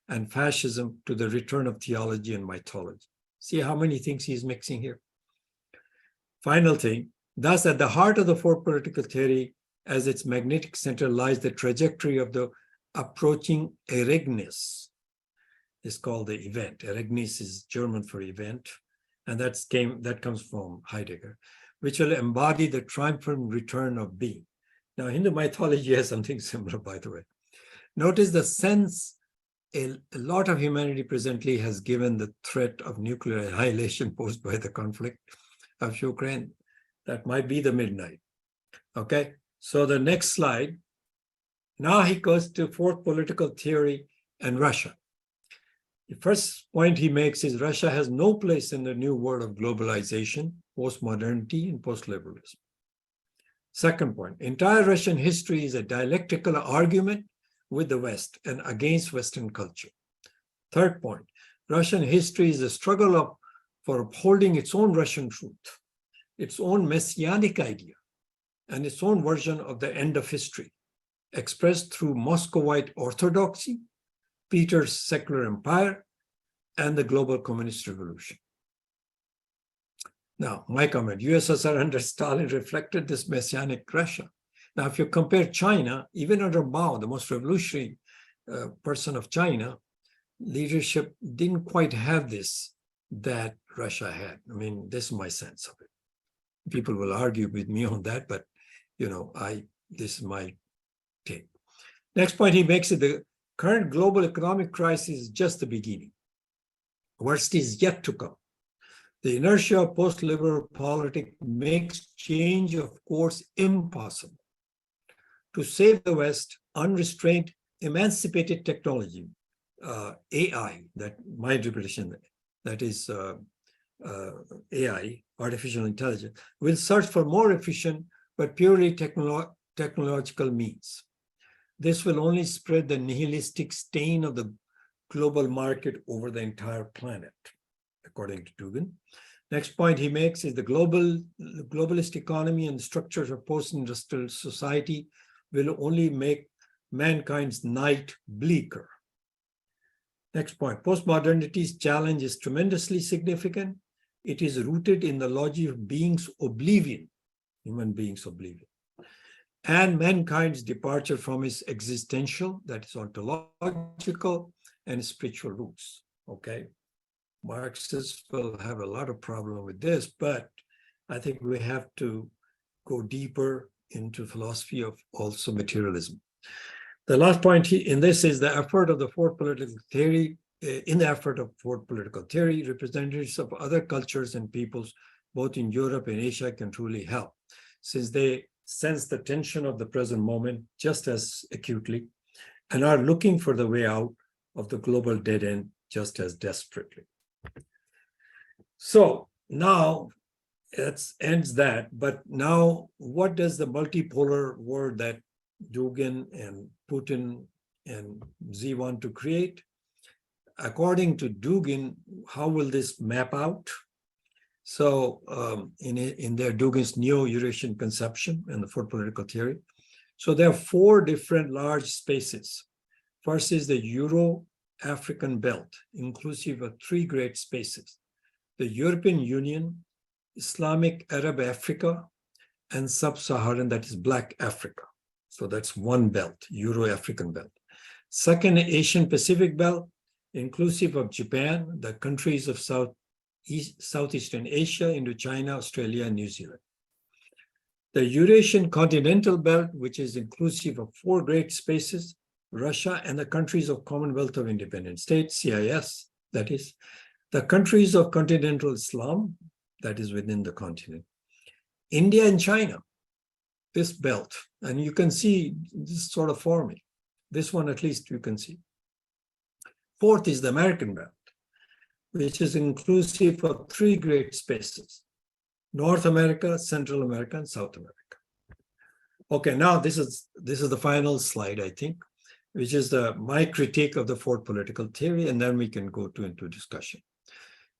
and fascism to the return of theology and mythology. See how many things he's mixing here. Final thing, thus at the heart of the fourth political theory, as its magnetic center, lies the trajectory of the approaching Ereignis. It's called the event. Ereignis is German for event, and that comes from Heidegger, which will embody the triumphant return of being. Now, Hindu mythology has something similar, by the way. Notice the sense a lot of humanity presently has given the threat of nuclear annihilation posed by the conflict of Ukraine. That might be the midnight. Okay, so the next slide. Now he goes to fourth political theory and Russia. The first point he makes is Russia has no place in the new world of globalization, postmodernity, and postliberalism. Second point, entire Russian history is a dialectical argument with the West and against Western culture. Third point, Russian history is a struggle for upholding its own Russian truth, its own messianic idea, and its own version of the end of history, expressed through Muscovite orthodoxy, Peter's secular empire, and the global communist revolution. Now, my comment, USSR under Stalin reflected this messianic Russia. Now, if you compare China, even under Mao, the most revolutionary person of China, leadership didn't quite have this that Russia had. I mean, this is my sense of it. People will argue with me on that, but this is my take. Next point he makes is the current global economic crisis is just the beginning. Worst is yet to come. The inertia of post-liberal politics makes change of course impossible. To save the West, unrestrained, emancipated technology, AI, that my interpretation, that is AI, artificial intelligence, will search for more efficient but purely technological means. this will only spread the nihilistic stain of the global market over the entire planet, according to Dugin. Next point he makes is the globalist economy and structures of post-industrial society will only make mankind's night bleaker. Next point, postmodernity's challenge is tremendously significant. It is rooted in the logic of being's oblivion, human beings' oblivion, and mankind's departure from its existential, that is ontological, and spiritual roots, okay? Marxists will have a lot of problem with this, but I think we have to go deeper into philosophy of also materialism. The last point in this is the effort of the fourth political theory. In the effort of fourth political theory, representatives of other cultures and peoples, both in Europe and Asia, can truly help, since they sense the tension of the present moment just as acutely and are looking for the way out of the global dead end just as desperately. So now it ends that, but now what does the multipolar world that Dugin and Putin and Z want to create? According to Dugin, how will this map out? So in their Dugin's neo-Eurasian conception and the fourth political theory, so there are four different large spaces. First is the Euro-African belt, inclusive of three great spaces: the European Union, Islamic Arab Africa, and Sub-Saharan, that is Black Africa. So that's one belt, Euro-African belt. Second, Asian Pacific belt, inclusive of Japan, the countries of Southeastern Asia, Indochina, Australia, and New Zealand. The Eurasian continental belt, which is inclusive of four great spaces, Russia and the countries of Commonwealth of Independent States, CIS, that is, the countries of continental Islam, that is within the continent, India and China, this belt, and you can see this sort of forming. This one at least you can see. Fourth is the American belt, which is inclusive of three great spaces: North America, Central America, and South America. Okay, now this is the final slide, I think, which is my critique of the fourth political theory, and then we can go into discussion.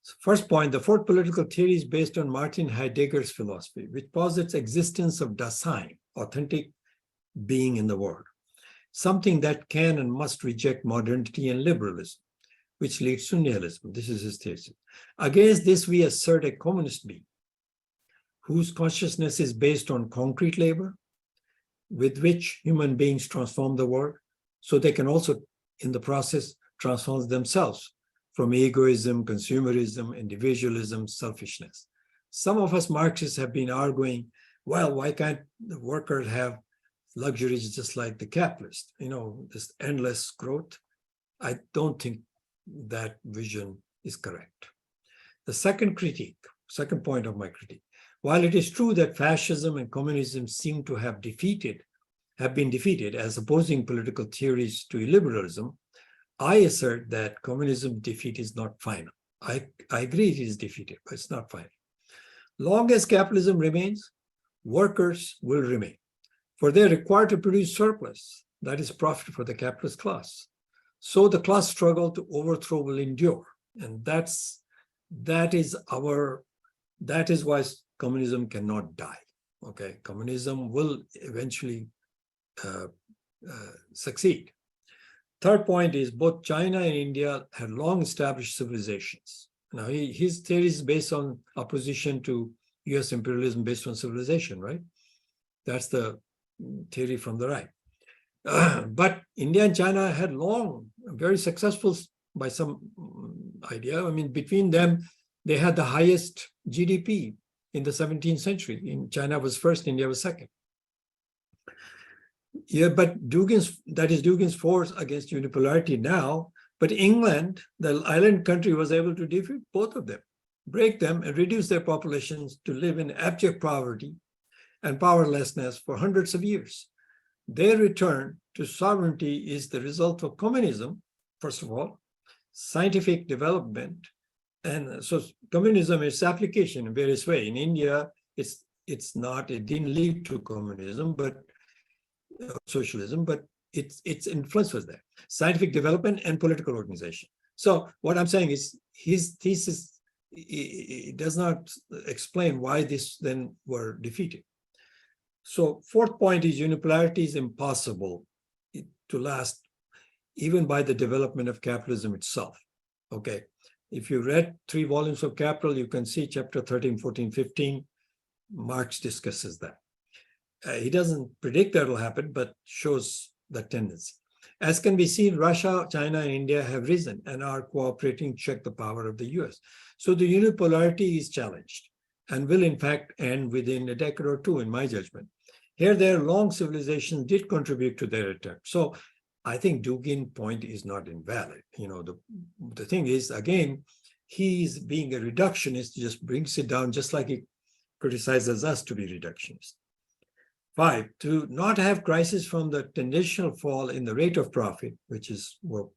So first point, the fourth political theory is based on Martin Heideggar's philosophy, which posits existence of Dasein, authentic being in the world, something that can and must reject modernity and liberalism, which leads to nihilism. This is his thesis. Against this, we assert a communist being, whose consciousness is based on concrete labor, with which human beings transform the world, so they can also, in the process, transform themselves from egoism, consumerism, individualism, selfishness. Some of us Marxists have been arguing, well, why can't the workers have luxuries just like the capitalists? You know, this endless growth. I don't think that vision is correct. The second point of my critique, while it is true that fascism and communism seem to have been defeated as opposing political theories to illiberalism, I assert that communism defeat is not final. I agree it is defeated, but it's not final. Long as capitalism remains, workers will remain, for they're required to produce surplus, that is profit for the capitalist class. So the class struggle to overthrow will endure, and that is why communism cannot die. Okay, communism will eventually succeed. Third point is both China and India had long established civilizations. Now his theory is based on opposition to US imperialism based on civilization, right? That's the theory from the right. But India and China had long, very successful by some idea. I mean, between them, they had the highest GDP in the 17th century. China was first, India was second. Yeah, but Dugin's force against unipolarity now, but England, the island country, was able to defeat both of them, break them, and reduce their populations to live in abject poverty and powerlessness for hundreds of years. Their return to sovereignty is the result of communism, first of all, scientific development, and so communism is application in various ways. In India, it didn't lead to communism, but socialism, but its influence was there. Scientific development and political organization. So what I'm saying is his thesis it does not explain why this then were defeated. So fourth point is unipolarity is impossible to last even by the development of capitalism itself. Okay, if you read 3 volumes of Capital, you can see chapter 13, 14, 15, Marx discusses that. He doesn't predict that will happen, but shows the tendency. As can be seen, Russia, China, and India have risen and are cooperating to check the power of the US. So the unipolarity is challenged and will in fact end within a decade or two, in my judgment. Here, their long civilizations did contribute to their attempt. So I think Dugin's point is not invalid. You know, the thing is, again, he's being a reductionist, just brings it down just like he criticizes us to be reductionist. 5, to not have crisis from the tendential fall in the rate of profit, which is what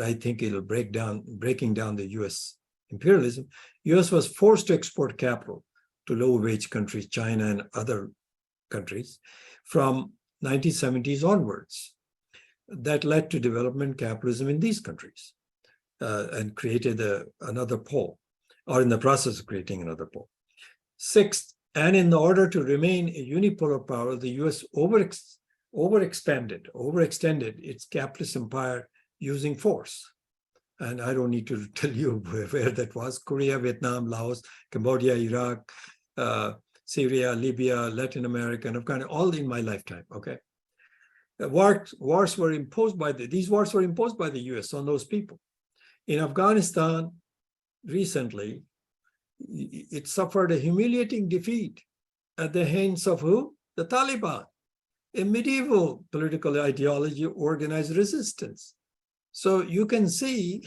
I think it'll breaking down the US imperialism. US was forced to export capital to low-wage countries, China and other countries, from 1970s onwards. That led to development capitalism in these countries and created another pole, or in the process of creating another pole. 6th, and in order to remain a unipolar power, the US overextended its capitalist empire using force. And I don't need to tell you where that was: Korea, Vietnam, Laos, Cambodia, Iraq, Syria, Libya, Latin America, and Afghanistan, all in my lifetime, okay? Wars were imposed by these wars were imposed by the US on those people. In Afghanistan, recently, it suffered a humiliating defeat at the hands of who? The Taliban, a medieval political ideology, organized resistance. So you can see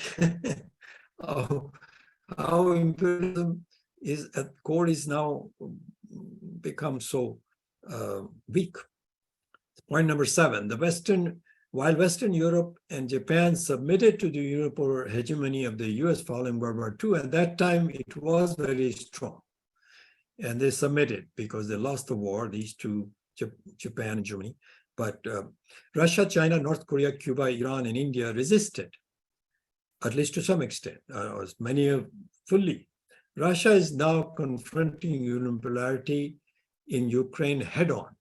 how imperialism is at core is now become so weak. Point number 7, while Western Europe and Japan submitted to the unipolar hegemony of the US following World War II, at that time it was very strong. And they submitted because they lost the war, these two, Japan and Germany. But Russia, China, North Korea, Cuba, Iran, and India resisted, at least to some extent, as many of fully. Russia is now confronting unipolarity in Ukraine head-on.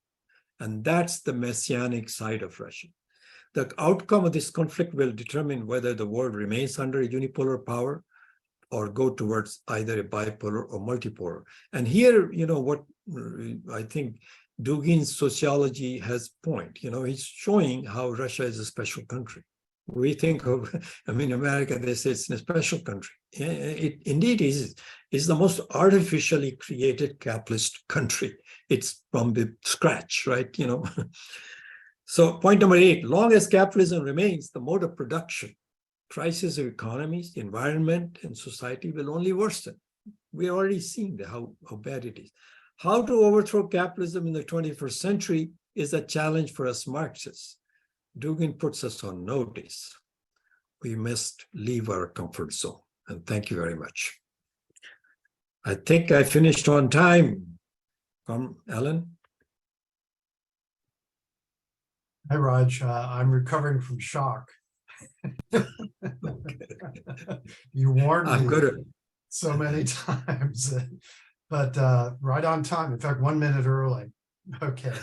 And that's the messianic side of Russia. The outcome of this conflict will determine whether the world remains under a unipolar power or go towards either a bipolar or multipolar. And here, you know, what I think Dugin's sociology has point, you know, he's showing how Russia is a special country. We think of, I mean, America, they say it's a special country. It indeed is. It's the most artificially created capitalist country. It's from the scratch, right? You know. So point number 8, long as capitalism remains the mode of production, crisis of economies, environment, and society will only worsen. We're already seeing how bad it is. How to overthrow capitalism in the 21st century is a challenge for us Marxists. Dugin puts us on notice. We must leave our comfort zone. And thank you very much. I think I finished on time. Come, Alan. Hi, Raj. I'm recovering from shock. You warned me so many times, but right on time. In fact, 1 minute early. Okay.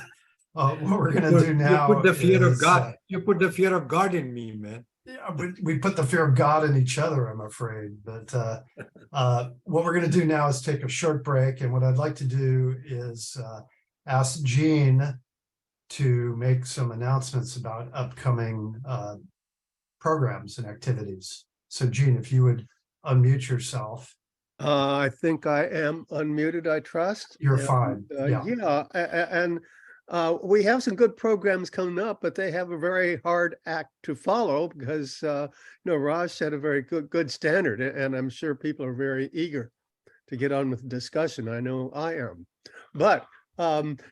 What we're going to do now you put the fear is, of God. You put the fear of God in me, man. Yeah, we put the fear of God in each other, I'm afraid. But what we're going to do now is take a short break. And what I'd like to do is ask Jean to make some announcements about upcoming programs and activities. So Jean, if you would unmute yourself. I think I am unmuted, I trust. You're fine. Yeah, and we have some good programs coming up, but they have a very hard act to follow because, you know, Raj set a very good standard, and I'm sure people are very eager to get on with the discussion. I know I am. But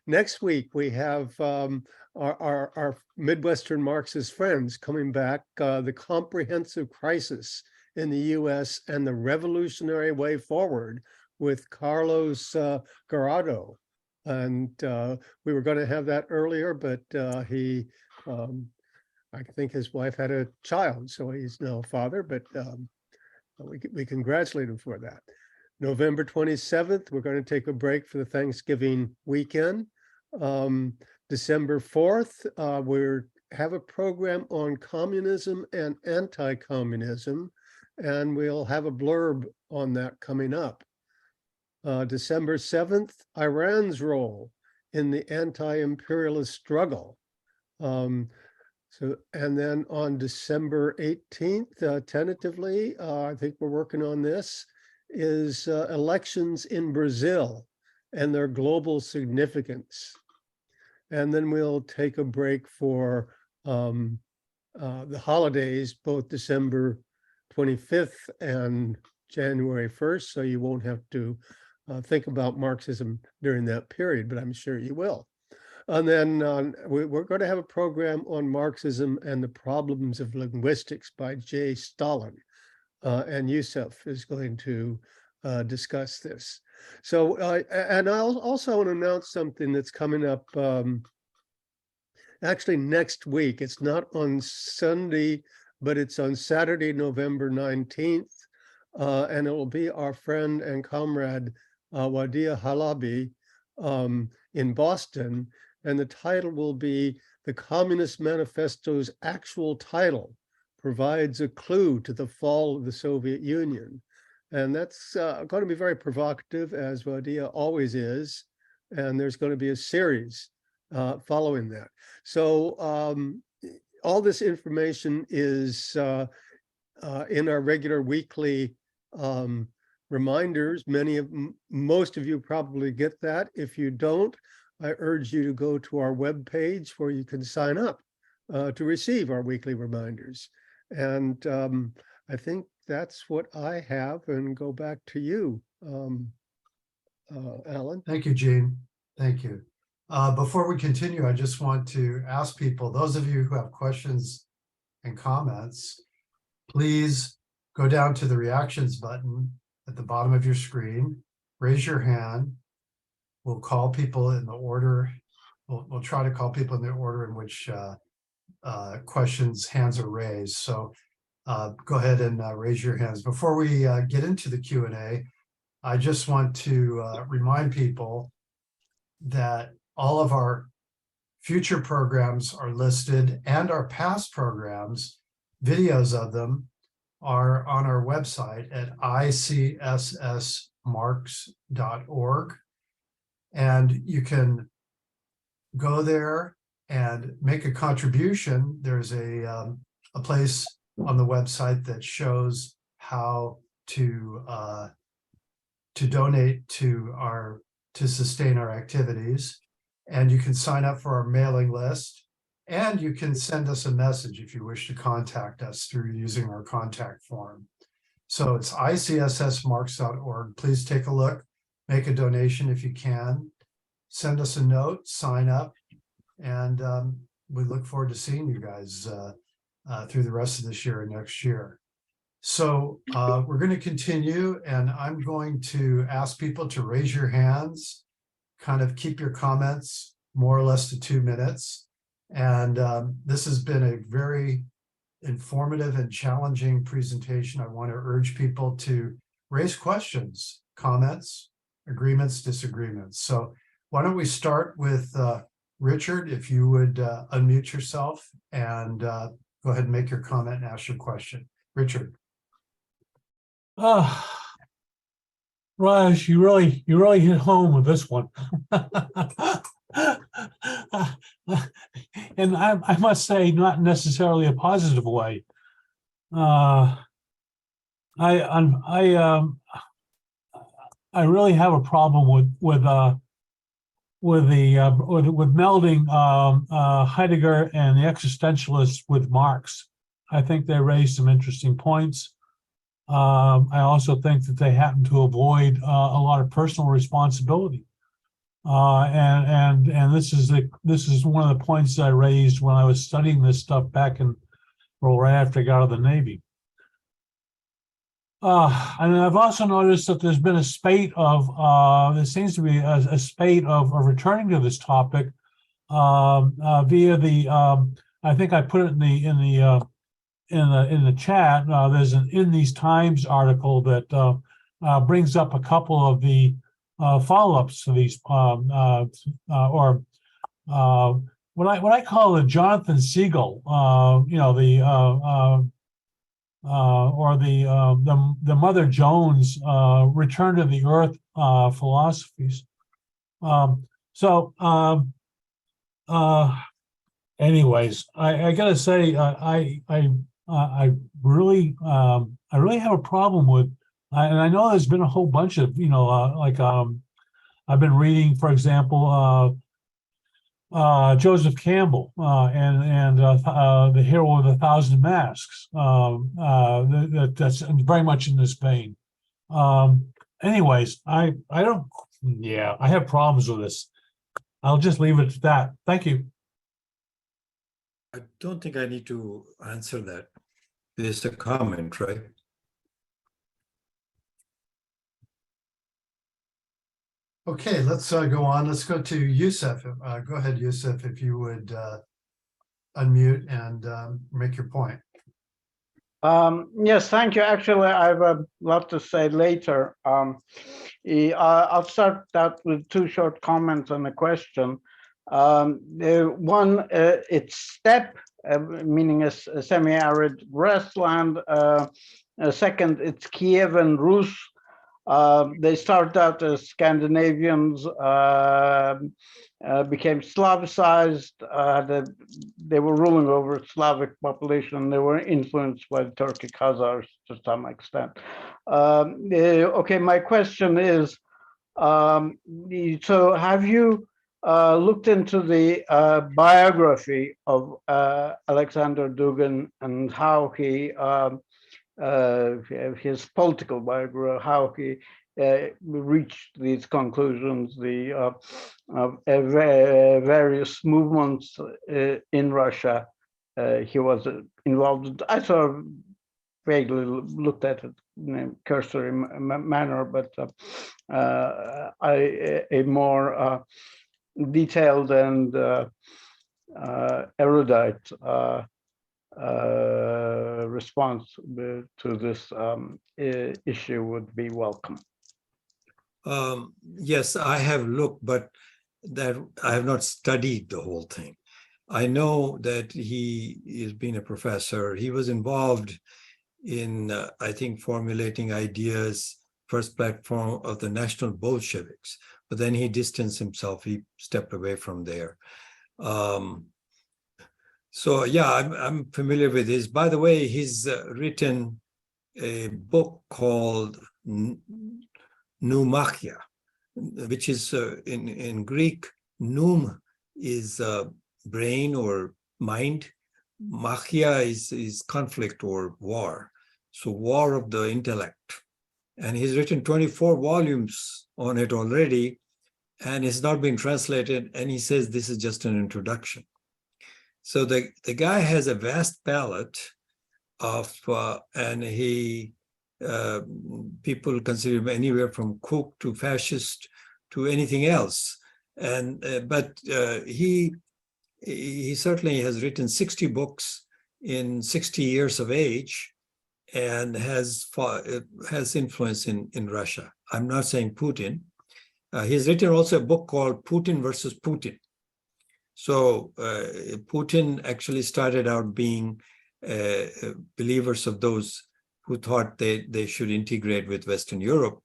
next week we have our Midwestern Marxist friends coming back, the comprehensive crisis in the US and the revolutionary way forward with Carlos Garrido. And we were going to have that earlier, but he I think his wife had a child, so he's now a father, but we congratulate him for that. November 27th, we're going to take a break for the Thanksgiving weekend. December 4th, we have a program on communism and anti-communism, and we'll have a blurb on that coming up. December 7th, Iran's role in the anti-imperialist struggle. And then on December 18th, tentatively, I think we're working on this, is elections in Brazil and their global significance. And then we'll take a break for the holidays, both December 25th and January 1st, so you won't have to think about Marxism during that period, but I'm sure you will. And then we're going to have a program on Marxism and the Problems of Linguistics by J. Stalin. And Yusuf is going to discuss this. So, and I'll also want to announce something that's coming up actually next week. It's not on Sunday, but it's on Saturday, November 19th. And it will be our friend and comrade Wadia Halabi in Boston. And the title will be "The Communist Manifesto's Actual Title Provides a Clue to the Fall of the Soviet Union." And that's going to be very provocative, as Wadia always is. And there's going to be a series following that. So all this information is in our regular weekly reminders. Most of you probably get that. If you don't, I urge you to go to our webpage where you can sign up to receive our weekly reminders. And I think that's what I have, and go back to you, Alan. Thank you, Gene. Thank you. Before we continue, I just want to ask people, those of you who have questions and comments, please go down to the reactions button at the bottom of your screen, raise your hand. We'll call people in the order. We'll try to call people in the order in which hands are raised. So go ahead and raise your hands. Before we get into the Q&A, I just want to remind people that all of our future programs are listed, and our past programs, videos of them, are on our website at ICSSmarx.org. And you can go there and make a contribution. There's a place on the website that shows how to donate to sustain our activities. And you can sign up for our mailing list, and you can send us a message if you wish to contact us through using our contact form. So it's ICSSmarx.org. Please take a look, make a donation if you can, send us a note, sign up, and we look forward to seeing you guys through the rest of this year and next year. So we're going to continue, and I'm going to ask people to raise your hands, kind of keep your comments more or less to 2 minutes. And this has been a very informative and challenging presentation. I want to urge people to raise questions, comments, agreements, disagreements. So why don't we start with Richard, if you would unmute yourself and go ahead and make your comment and ask your question. Richard. Raj, you really hit home with this one. And I must say, not necessarily a positive way. I really have a problem with melding Heidegger and the existentialists with Marx. I think they raised some interesting points. I also think that they happen to avoid a lot of personal responsibility, and this is one of the points I raised when I was studying this stuff back right after I got out of the Navy. And I've also noticed that there's been a spate of there seems to be a spate of returning to this topic via the I think I put it in the chat. There's an In These Times article that brings up a couple of the follow-ups to these, or what I call the Jonathan Siegel, or the Mother Jones Return to the Earth philosophies. Anyways, I gotta say, I really have a problem with, and I know there's been a whole bunch of, I've been reading, for example, Joseph Campbell and the Hero of a Thousand Masks. That's very much in this vein. Anyways, I have problems with this. I'll just leave it at that. Thank you. I don't think I need to answer that. It's a comment, right? Okay, let's go on. Let's go to Yusuf. Go ahead, Yusuf, if you would unmute and make your point. Yes, thank you. Actually, I have a lot to say later. I'll start out with two short comments on the question. One, it's steppe, meaning a semi-arid grassland. Second, it's Kiev and Rus. They started out as Scandinavians, became Slavicized. They were ruling over a Slavic population. They were influenced by the Turkic Khazars to some extent. Okay, my question is, so have you looked into the biography of Aleksandr Dugin and how he his political biography, how he reached these conclusions, the various movements in Russia he was involved in? I sort of vaguely looked at it in a cursory manner, but a more detailed and erudite response to this issue would be welcome. Yes, I have looked, but that I have not studied the whole thing. I know that he has been a professor. He was involved in, I think, formulating ideas, first platform of the National Bolsheviks, but then he distanced himself. He stepped away from there. So yeah, I'm familiar with this. By the way, he's written a book called Noumachia, which is in Greek, noum is brain or mind. Machia is conflict or war. So war of the intellect. And he's written 24 volumes on it already, and it's not been translated. And he says this is just an introduction. So the guy has a vast palette of, and he, people consider him anywhere from kook to fascist to anything else. And but he certainly has written 60 books in 60 years of age, and has influence in Russia. I'm not saying Putin. He's written also a book called Putin versus Putin. So Putin actually started out being believers of those who thought they should integrate with Western Europe.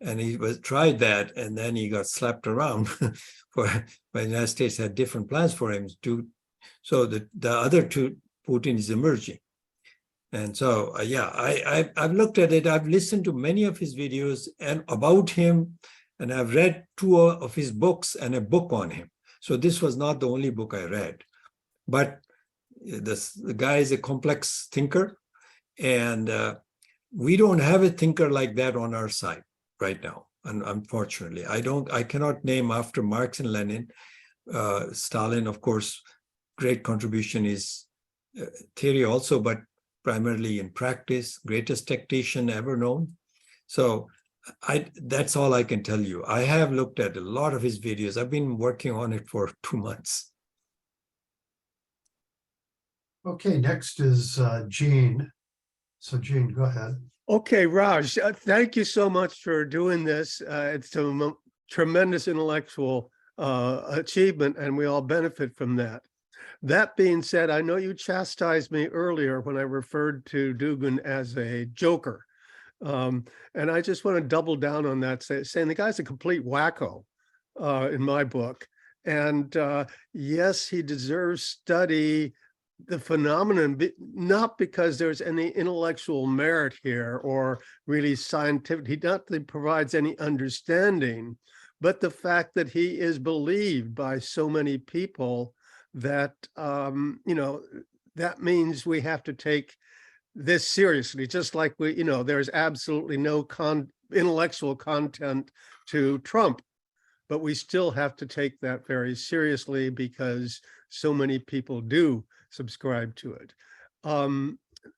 And he tried that, and then he got slapped around by the United States had different plans for him. So the other two, Putin is emerging. And so, yeah, I've looked at it. I've listened to many of his videos and about him, and I've read 2 of his books and a book on him. So this was not the only book I read. But the guy is a complex thinker, and we don't have a thinker like that on our side right now. And unfortunately, I cannot name after Marx and Lenin. Stalin, of course, great contribution is theory also, but primarily in practice, greatest tactician ever known. So that's all I can tell you. I have looked at a lot of his videos. I've been working on it for 2 months. Okay, next is Jean. So Jean, go ahead. Okay, Raj, thank you so much for doing this. It's a tremendous intellectual achievement, and we all benefit from that. That being said, I know you chastised me earlier when I referred to Dugin as a joker. And I just want to double down on that, saying the guy's a complete wacko in my book. And yes, he deserves study, the phenomenon, not because there's any intellectual merit here or really scientific, he not that he provides any understanding, but the fact that he is believed by so many people that, you know, that means we have to take this seriously, just like we, you know, there's absolutely no intellectual content to Trump, but we still have to take that very seriously because so many people do subscribe to it.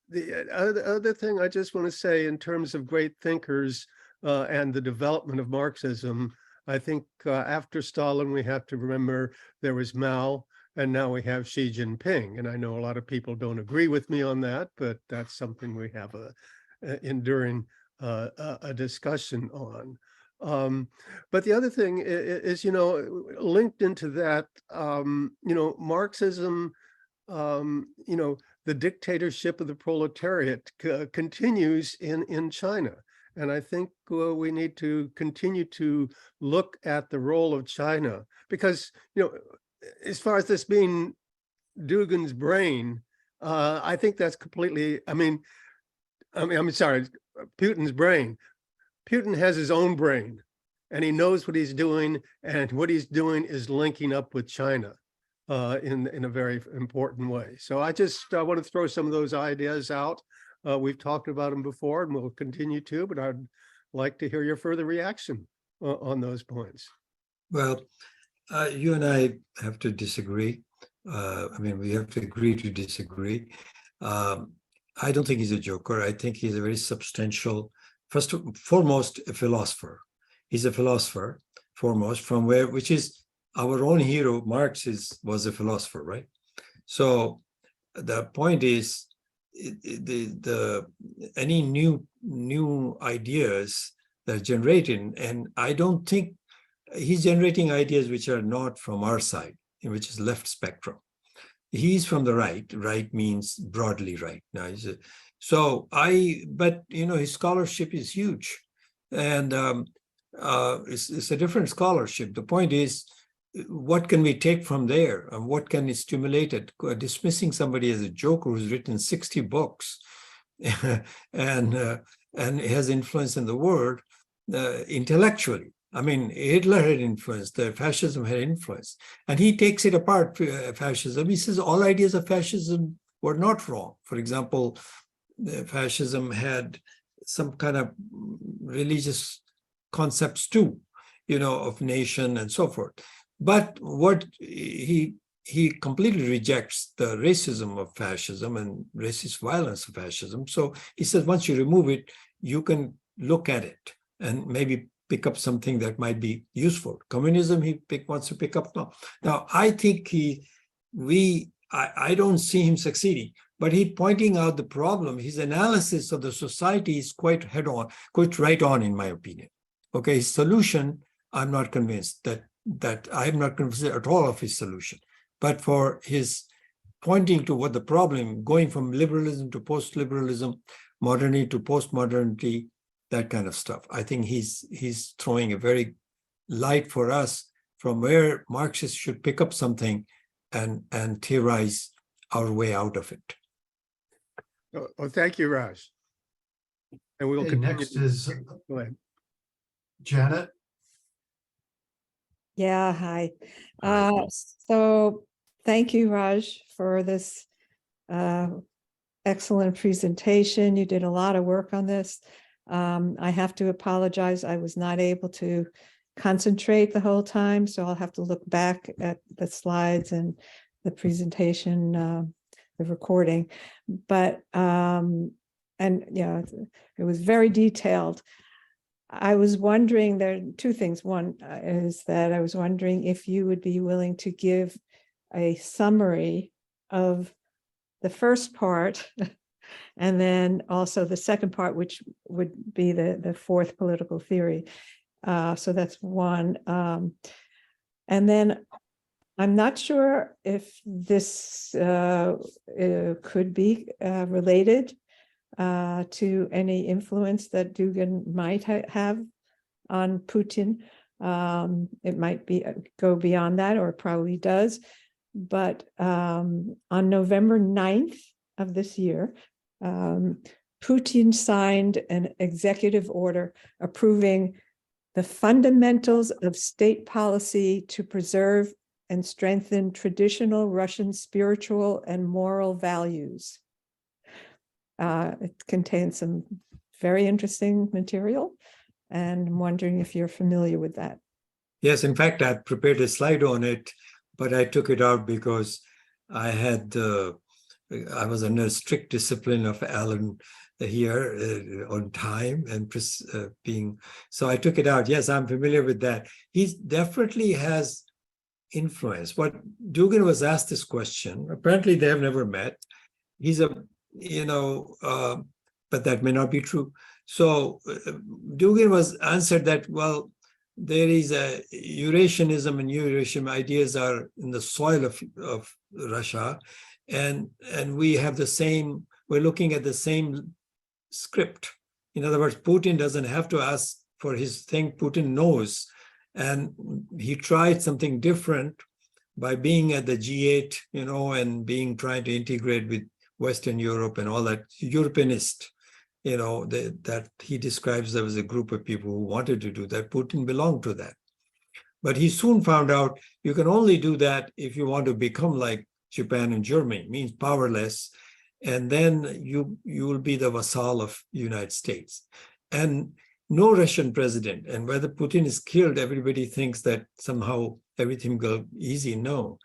The other thing I just want to say in terms of great thinkers and the development of Marxism, I think after Stalin, we have to remember there was Mao, and now we have Xi Jinping. And I know a lot of people don't agree with me on that, but that's something we have a enduring a discussion on. But the other thing is, you know, linked into that, you know, Marxism, you know, the dictatorship of the proletariat continues in China. And I think we need to continue to look at the role of China because, you know, as far as this being Dugin's brain, I think that's completely, I'm sorry, Putin's brain. Putin has his own brain and he knows what he's doing, and what he's doing is linking up with China in a very important way. So I just want to throw some of those ideas out. We've talked about them before and we'll continue to, but I'd like to hear your further reaction on those points. Well, you and I have to disagree. We have to agree to disagree. I don't think he's a joker. I think he's a very substantial, first and foremost, a philosopher. He's a philosopher, foremost, from where, which is our own hero, Marx was a philosopher, right? So the point is, any new ideas that are generated, and I don't think he's generating ideas which are not from our side, which is left spectrum. He's from the right. Right means broadly right. Now, but you know, his scholarship is huge, and it's a different scholarship. The point is, what can we take from there, and what can it stimulate it? Dismissing somebody as a joker who's written 60 books and has influence in the world intellectually. I mean, Hitler had influence, the fascism had influence, and he takes it apart, fascism. He says all ideas of fascism were not wrong. For example, fascism had some kind of religious concepts too, you know, of nation and so forth. But what he completely rejects the racism of fascism and racist violence of fascism. So he says once you remove it, you can look at it and maybe pick up something that might be useful. Communism, he wants to pick up now. Now, I think I don't see him succeeding, but he pointing out the problem. His analysis of the society is quite head-on, quite right on, in my opinion. Okay, his solution, I'm not convinced that I'm not convinced at all of his solution. But for his pointing to what the problem, going from liberalism to post-liberalism, modernity to post-modernity, that kind of stuff. I think he's throwing a very light for us from where Marxists should pick up something and theorize our way out of it. Oh, thank you, Raj. And we will continue. Next is Go ahead. Janet. Yeah, hi. Hi. So thank you, Raj, for this excellent presentation. You did a lot of work on this. I have to apologize. I was not able to concentrate the whole time, so I'll have to look back at the slides and the presentation, the recording. But, and yeah, it was very detailed. I was wondering, there are two things. One is that I was wondering if you would be willing to give a summary of the first part, and then also the second part, which would be the fourth political theory. So that's one. And then I'm not sure if this could be related to any influence that Dugin might have on Putin. It might be go beyond that, or probably does. But on November 9th of this year, Putin signed an executive order approving the fundamentals of state policy to preserve and strengthen traditional Russian spiritual and moral values. It contains some very interesting material, and I'm wondering if you're familiar with that. Yes, in fact, I prepared a slide on it, but I took it out because I was under strict discipline of Alan here on time and so I took it out. Yes, I'm familiar with that. He definitely has influence. But Dugin was asked this question. Apparently, they have never met. He's but that may not be true. So Dugin was answered that, well, there is a Eurasianism, and Eurasian ideas are in the soil of Russia, and we have the same. We're looking at the same script. In other words, Putin doesn't have to ask for his thing. Putin knows, and he tried something different by being at the G8, and trying to integrate with Western Europe and all that. Europeanist, that he describes there was a group of people who wanted to do that. Putin belonged to that. But he soon found out you can only do that if you want to become like Japan and Germany, means powerless, and then you will be the vassal of the United States. And no Russian president, and whether Putin is killed, everybody thinks that somehow everything will go easy. No.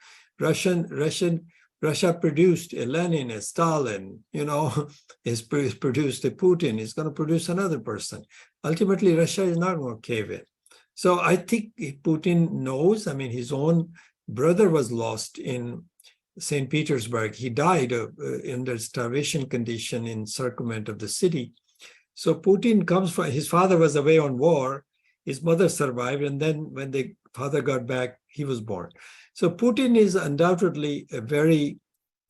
Russia produced a Lenin, a Stalin, has produced a Putin, is going to produce another person. Ultimately, Russia is not going to cave in. So I think Putin knows. I mean, his own brother was lost in St. Petersburg. He died under starvation condition in encirclement of the city. So Putin comes from, his father was away on war, his mother survived, and then when the father got back, he was born. So Putin is undoubtedly a very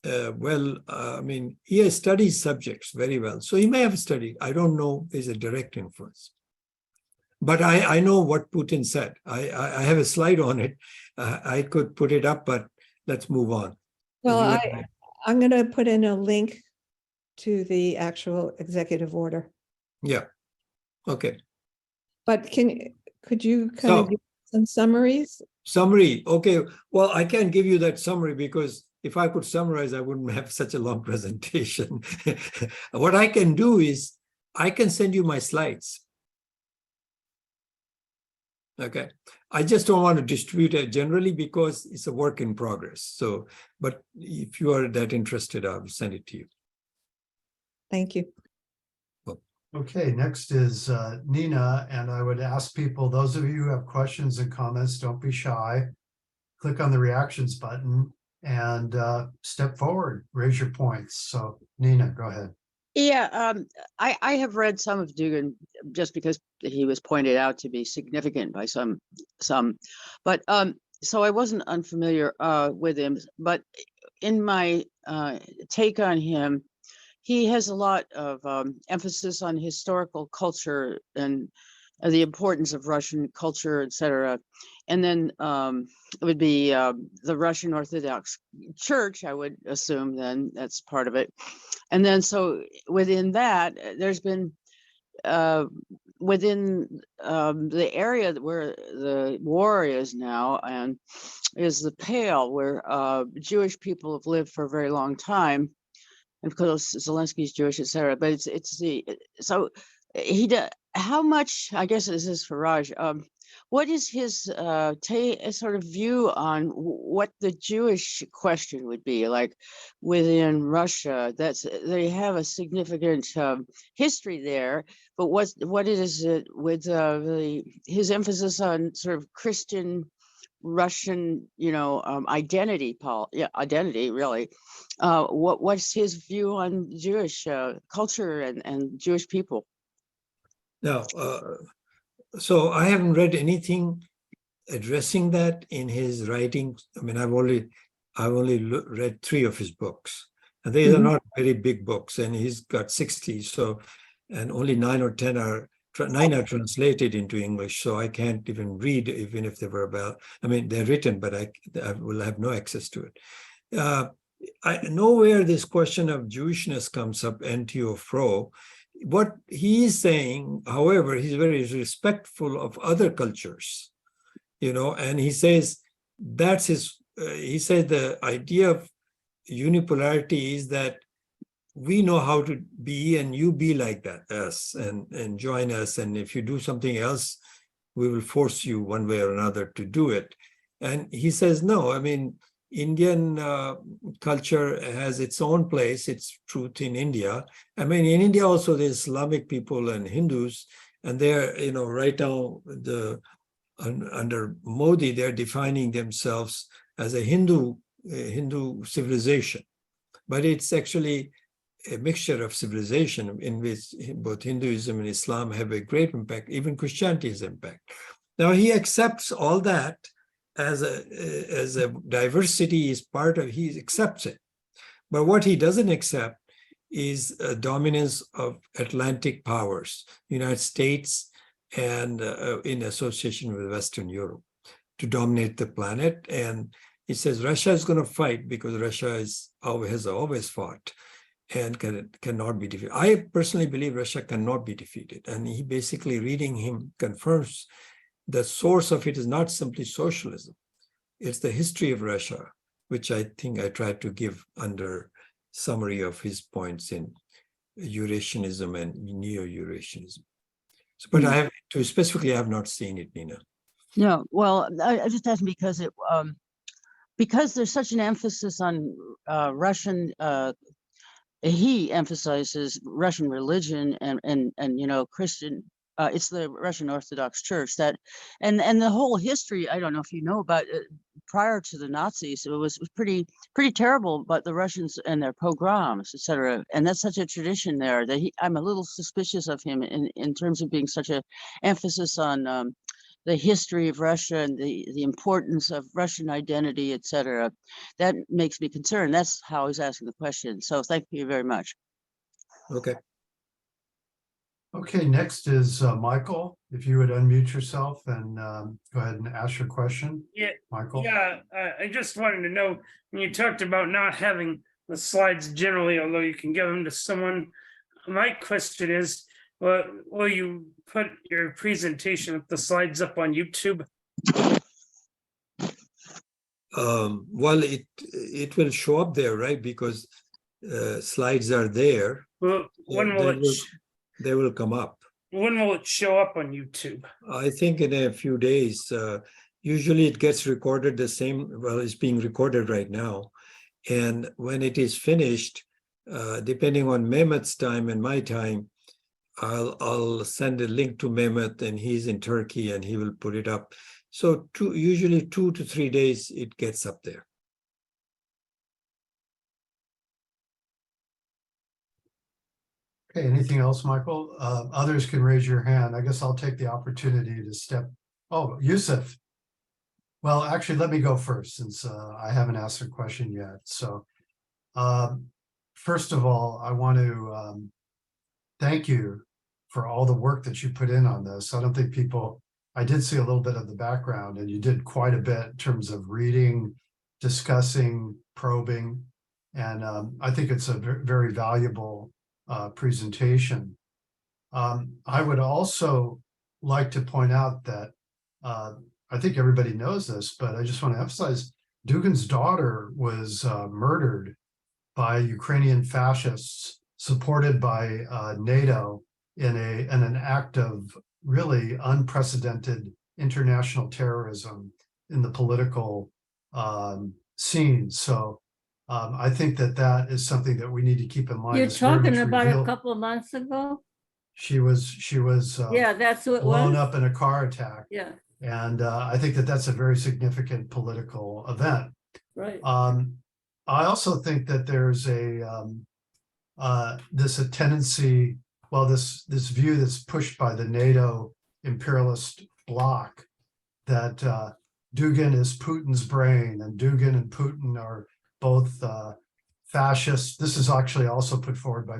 he has studied subjects very well. So he may have studied, I don't know, there's a direct influence. But I know what Putin said. I have a slide on it. I could put it up, but let's move on. Well, I'm going to put in a link to the actual executive order. Yeah. Okay. But could you kind of give some summaries? Summary. Okay. Well, I can't give you that summary because if I could summarize, I wouldn't have such a long presentation. What I can do is I can send you my slides. Okay. I just don't want to distribute it generally because it's a work in progress. So, but if you are that interested, I'll send it to you. Thank you. Okay, next is Nina, and I would ask people, those of you who have questions and comments, don't be shy. Click on the reactions button and step forward, raise your points. So Nina, go ahead. Yeah, I have read some of Dugin just because he was pointed out to be significant by some, but so I wasn't unfamiliar with him, but in my take on him, he has a lot of emphasis on historical culture and the importance of Russian culture, etc. And then it would be the Russian Orthodox Church, I would assume, then that's part of it. And then so within that, there's been within the area where the war is now, and is the Pale, where Jewish people have lived for a very long time. And of course, Zelensky's Jewish, etc. But it's the so he how much, I guess this is for Raj. What is his sort of view on what the Jewish question would be like within Russia? They have a significant history there, but what is it with his emphasis on sort of Christian Russian, identity, identity really. What's his view on Jewish culture and Jewish people? Now, so I haven't read anything addressing that in his writings. I mean, I've only read 3 of his books, and these are not very big books, and he's got 60. So, and only 9 or 10 are translated into English. So I can't even read, even if they were about. I mean, they're written, but I will have no access to it. Nowhere this question of Jewishness comes up, anti or pro. What he is saying, however, he's very respectful of other cultures, and he says that's his. He said the idea of unipolarity is that we know how to be, and you be like that, us, and join us. And if you do something else, we will force you one way or another to do it. And he says, no, I mean, Indian culture has its own place, its truth in India. I mean, in India also there's Islamic people and Hindus, and they're, right now under Modi, they're defining themselves as a Hindu civilization, but it's actually a mixture of civilization in which both Hinduism and Islam have a great impact. Even Christianity has impact. Now he accepts all that as a diversity is part of. He accepts it, but what he doesn't accept is a dominance of Atlantic powers, United States, and in association with Western Europe, to dominate the planet. And he says Russia is going to fight because Russia has always fought and cannot be defeated. I personally believe Russia cannot be defeated. And he basically, reading him, confirms the source of it is not simply socialism. It's the history of Russia, which I think I tried to give under summary of his points in Eurasianism and Neo-Eurasianism. So, but I have not seen it, Nina. No, well, I just asked because there's such an emphasis on Russian. He emphasizes Russian religion and Christian. It's the Russian Orthodox Church and the whole history. I don't know if you know about it, prior to the Nazis, it was pretty terrible. But the Russians and their pogroms, etc. And that's such a tradition there that I'm a little suspicious of him in terms of being such a emphasis on the history of Russia and the importance of Russian identity, etc. That makes me concerned. That's how I was asking the question. So thank you very much. Okay. Okay, next is Michael. If you would unmute yourself and go ahead and ask your question. Yeah, Michael. Yeah, I just wanted to know, when you talked about not having the slides generally, although you can give them to someone, my question is, will you put your presentation with the slides up on YouTube? Well, it will show up there, right? Because slides are there. Well, they will come up. When will it show up on YouTube? I think in a few days. Usually it gets recorded the same. Well, it's being recorded right now. And when it is finished, depending on Mehmet's time and my time, I'll send a link to Mehmet, and he's in Turkey, and he will put it up. So usually 2 to 3 days it gets up there. Okay, anything else, Michael? Others can raise your hand. I guess I'll take the opportunity to step. Oh, Yusuf. Well, actually, let me go first since I haven't asked a question yet. So first of all, I want to thank you for all the work that you put in on this. I don't think I did see a little bit of the background, and you did quite a bit in terms of reading, discussing, probing, and I think it's a very valuable presentation. I would also like to point out that I think everybody knows this, but I just want to emphasize Dugin's daughter was murdered by Ukrainian fascists, supported by NATO in an act of really unprecedented international terrorism in the political scene. So I think that is something that we need to keep in mind. You're talking about a couple of months ago? She was Yeah, that's what it blown was. up in a car attack. Yeah. And I think that that's a very significant political event. Right. I also think that there's a tendency, well, this view that's pushed by the NATO imperialist bloc that Dugin is Putin's brain, and Dugin and Putin are both fascists. This is actually also put forward by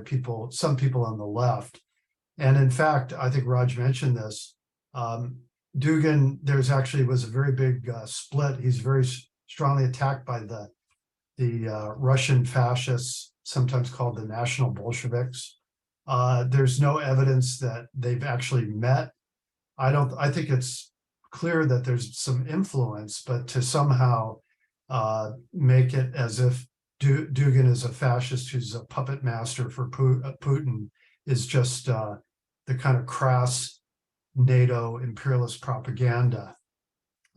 some people on the left. And in fact, I think Raj mentioned this. Dugin, there's actually was a very big split. He's very strongly attacked by the Russian fascists, sometimes called the National Bolsheviks. There's no evidence that they've actually met. I think it's clear that there's some influence, but to somehow make it as if Dugin is a fascist who's a puppet master for Putin is just the kind of crass NATO imperialist propaganda.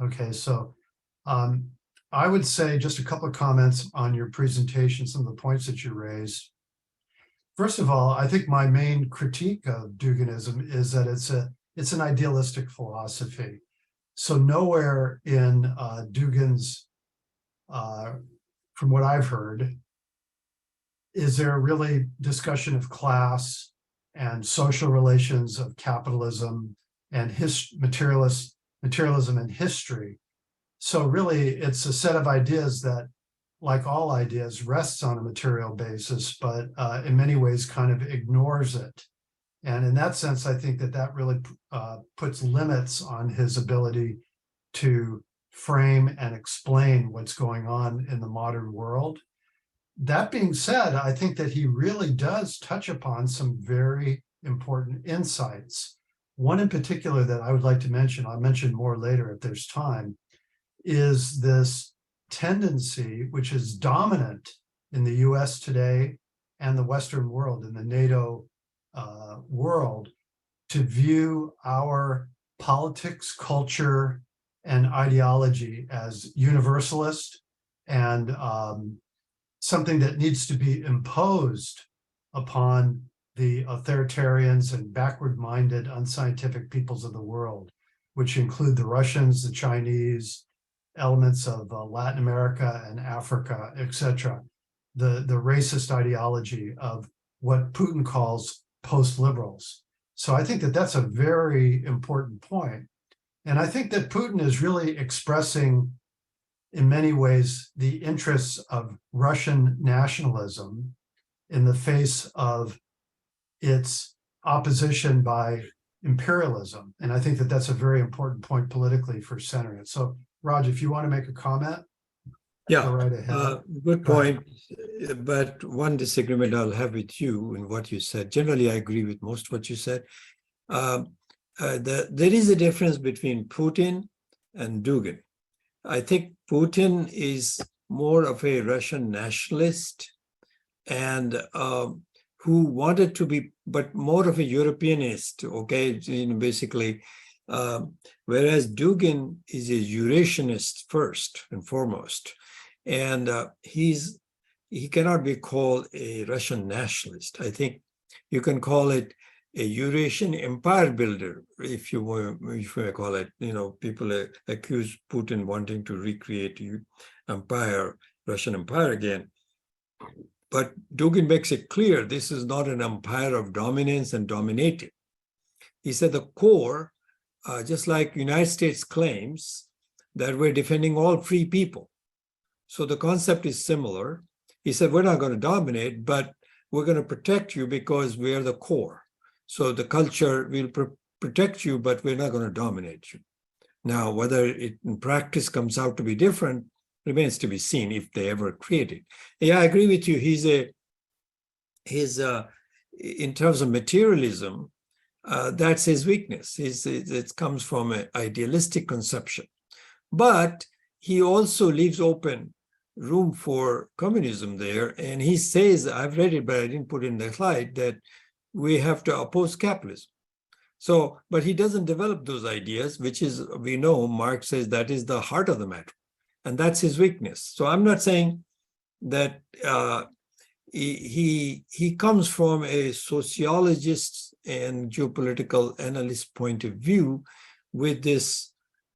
Okay, so I would say just a couple of comments on your presentation, some of the points that you raised. First of all, I think my main critique of Duginism is that it's an idealistic philosophy. So nowhere in Dugin's, from what I've heard, is there really discussion of class and social relations of capitalism and materialism and history. So really, it's a set of ideas that, like all ideas, rests on a material basis, but in many ways kind of ignores it. And in that sense, I think that really puts limits on his ability to frame and explain what's going on in the modern world. That being said, I think that he really does touch upon some very important insights. One in particular that I would like to mention, I'll mention more later if there's time, is this tendency, which is dominant in the US today and the Western world, in the NATO world, to view our politics, culture, and ideology as universalist and something that needs to be imposed upon the authoritarians and backward-minded, unscientific peoples of the world, which include the Russians, the Chinese, elements of Latin America and Africa, etc. The racist ideology of what Putin calls post-liberals. So I think that that's a very important point. And I think that Putin is really expressing, in many ways, the interests of Russian nationalism in the face of its opposition by imperialism. And I think that that's a very important point politically for centering it. So, Raj, if you want to make a comment, yeah, go right ahead. Good point. But one disagreement I'll have with you in what you said. Generally, I agree with most of what you said. There is a difference between Putin and Dugin. I think Putin is more of a Russian nationalist and who wanted to be, but more of a Europeanist, okay, basically, whereas Dugin is a Eurasianist first and foremost. And he cannot be called a Russian nationalist. I think you can call it a Eurasian empire builder, if you may call it. People accuse Putin wanting to recreate Russian empire again. But Dugin makes it clear this is not an empire of dominance and dominating. He said the core, just like United States claims that we're defending all free people. So the concept is similar. He said, we're not going to dominate, but we're going to protect you because we are the core. So the culture will protect you, but we're not going to dominate you. Now, whether it in practice comes out to be different remains to be seen if they ever create it. Yeah, I agree with you. In terms of materialism, that's his weakness. It comes from an idealistic conception. But he also leaves open room for communism there. And he says, I've read it, but I didn't put it in the slide, that we have to oppose capitalism. So, but he doesn't develop those ideas, which is, we know, Marx says that is the heart of the matter. And that's his weakness. So I'm not saying that he comes from a sociologist and geopolitical analyst point of view with this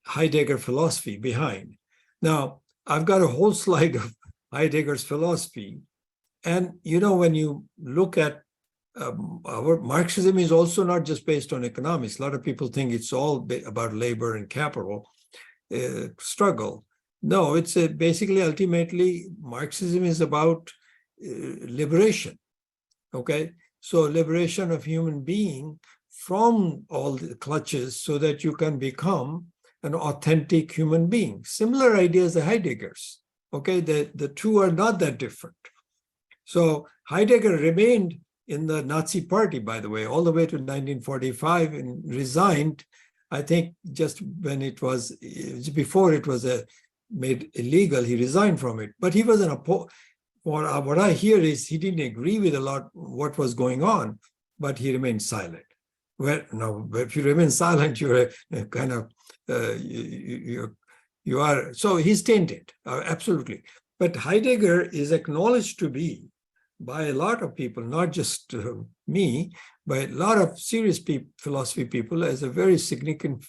Heidegger philosophy behind. Now, I've got a whole slide of Heidegger's philosophy. And, you know, when you look at our Marxism is also not just based on economics. A lot of people think it's all about labor and capital struggle. No, it's basically, ultimately, Marxism is about liberation, okay? So liberation of human being from all the clutches so that you can become an authentic human being. Similar ideas as Heidegger's, okay? The two are not that different. So Heidegger remained in the Nazi party, by the way, all the way to 1945 and resigned, I think just when it was, before it was made illegal, he resigned from it. But he was an opponent. What I hear is he didn't agree with a lot what was going on, but he remained silent. Well, no, if you remain silent, you're a kind of, you are, so he's tainted, absolutely. But Heidegger is acknowledged to be, by a lot of people, not just me, but a lot of serious philosophy people, as a very significant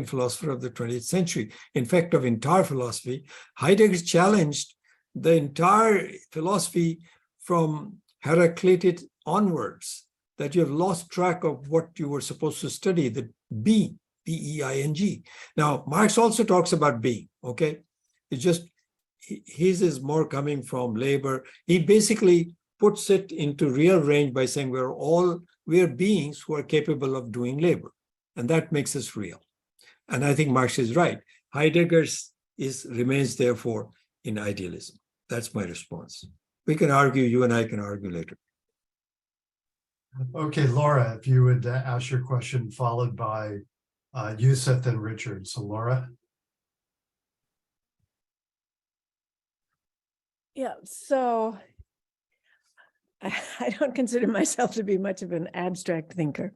philosopher of the 20th century. In fact, of entire philosophy, Heidegger challenged the entire philosophy from Heraclitus onwards, that you have lost track of what you were supposed to study, the B-E-I-N-G. Now, Marx also talks about being, okay? It's just, his is more coming from labor. He basically puts it into real range by saying we're beings who are capable of doing labor. And that makes us real. And I think Marx is right. Heidegger's remains therefore in idealism. That's my response. We can argue, you and I can argue later. Okay, Laura, if you would ask your question, followed by Yusuf and Richard. So Laura. Yeah, so I don't consider myself to be much of an abstract thinker.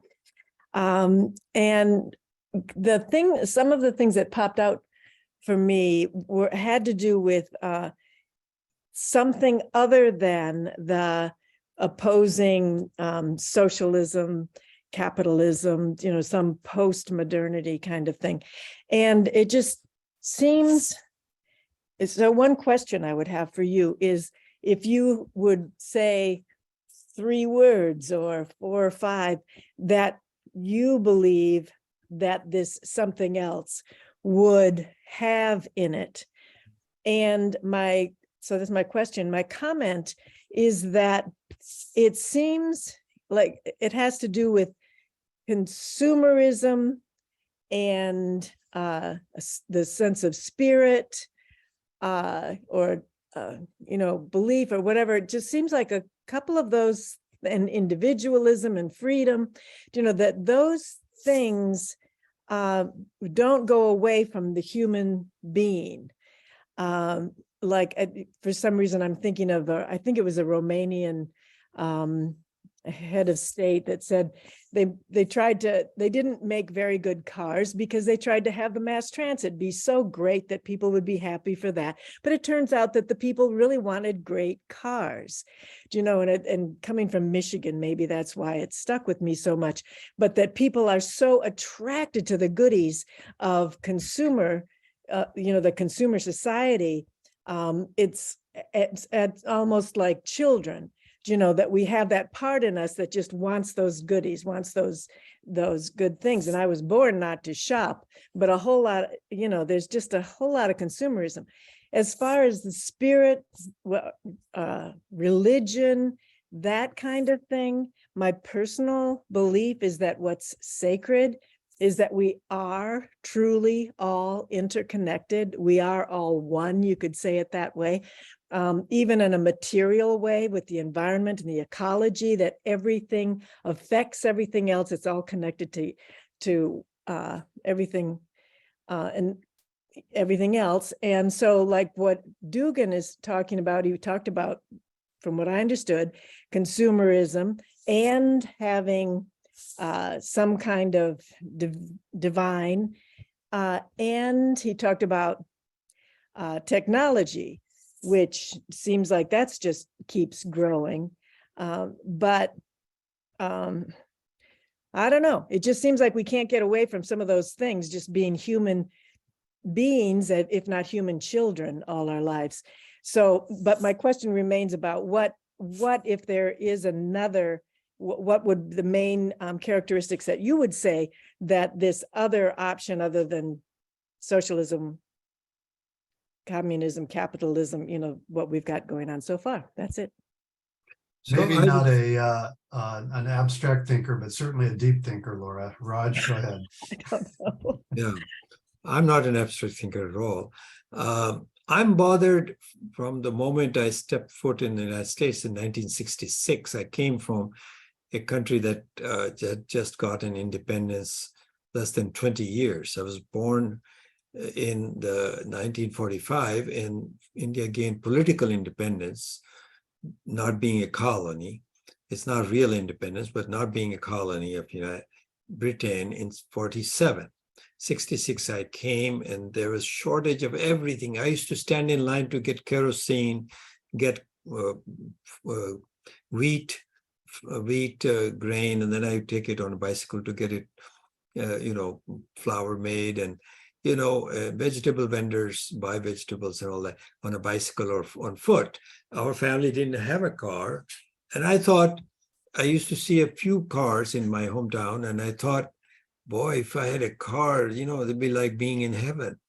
And some of the things that popped out for me had to do with something other than the opposing socialism, capitalism, you know, some post-modernity kind of thing. And it just seems, so one question I would have for you is, if you would say 3 words or 4 or 5 that you believe that this something else would have in it. And so that's my question. My comment is that it seems like it has to do with consumerism and the sense of spirit, or you know, belief or whatever. It just seems like a couple of those, and individualism and freedom, you know, that those things don't go away from the human being. Like for some reason, I'm thinking of, I think it was a Romanian head of state that said they didn't make very good cars because they tried to have the mass transit be so great that people would be happy for that. But it turns out that the people really wanted great cars, you know, and coming from Michigan, maybe that's why it stuck with me so much, but that people are so attracted to the goodies of consumer, you know, the consumer society. It's almost like children, you know, that we have that part in us that just wants those goodies, wants those good things. And I was born not to shop, but a whole lot, you know, there's just a whole lot of consumerism. As far as the spirit, religion, that kind of thing, my personal belief is that what's sacred is that we are truly all interconnected. We are all one, you could say it that way. Even in a material way with the environment and the ecology, that everything affects everything else. It's all connected to everything and everything else. And so like what Dugin is talking about, he talked about, from what I understood, consumerism and having some kind of divine. And he talked about technology, which seems like that's just keeps growing. But I don't know. It just seems like we can't get away from some of those things, just being human beings, if not human children, all our lives. So, but my question remains about what if there is another, what would the main characteristics that you would say that this other option other than socialism, communism, capitalism, you know, what we've got going on so far. That's it. So Maybe I not would- an abstract thinker, but certainly a deep thinker, Laura. Raj, go ahead. I don't know. Yeah, I'm not an abstract thinker at all. I'm bothered from the moment I stepped foot in the United States in 1966. I came from a country that had just gotten independence less than 20 years. I was born in the 1945, and India gained political independence, not being a colony. It's not real independence, but not being a colony of Britain in 47. 66, I came, and there was shortage of everything. I used to stand in line to get kerosene, get wheat grain, and then I would take it on a bicycle to get it, flour made, and vegetable vendors buy vegetables and all that on a bicycle or on foot. Our family didn't have a car, and I used to see a few cars in my hometown, and I thought, boy, if I had a car, it'd be like being in heaven.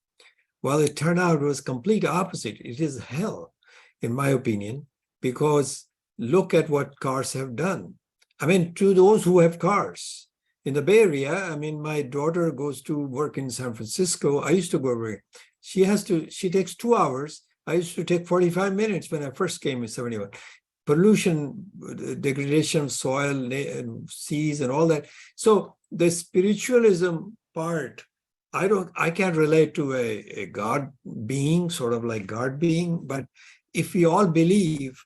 Well, it turned out it was complete opposite. It is hell, in my opinion, because look at what cars have done. I mean, to those who have cars. In the Bay Area, I mean, my daughter goes to work in San Francisco. I used to go over. She takes 2 hours. I used to take 45 minutes when I first came in 71. Pollution, degradation of soil, seas, and all that. So the spiritualism part, I can't relate to a God being, sort of like God being, but if we all believe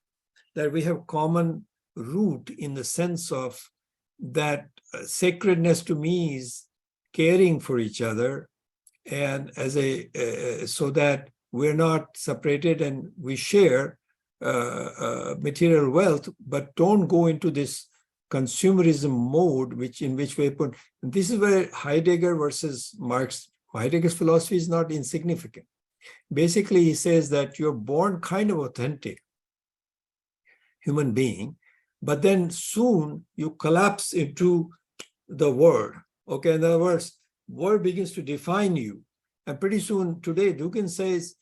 that we have common root in the sense of that sacredness to me is caring for each other, and as so that we're not separated and we share material wealth, but don't go into this consumerism mode, in which we put. This is where Heidegger versus Marx. Heidegger's philosophy is not insignificant. Basically, he says that you're born kind of authentic human being, but then soon you collapse into the word. Okay, in other words, word begins to define you. And pretty soon today, Dugin says,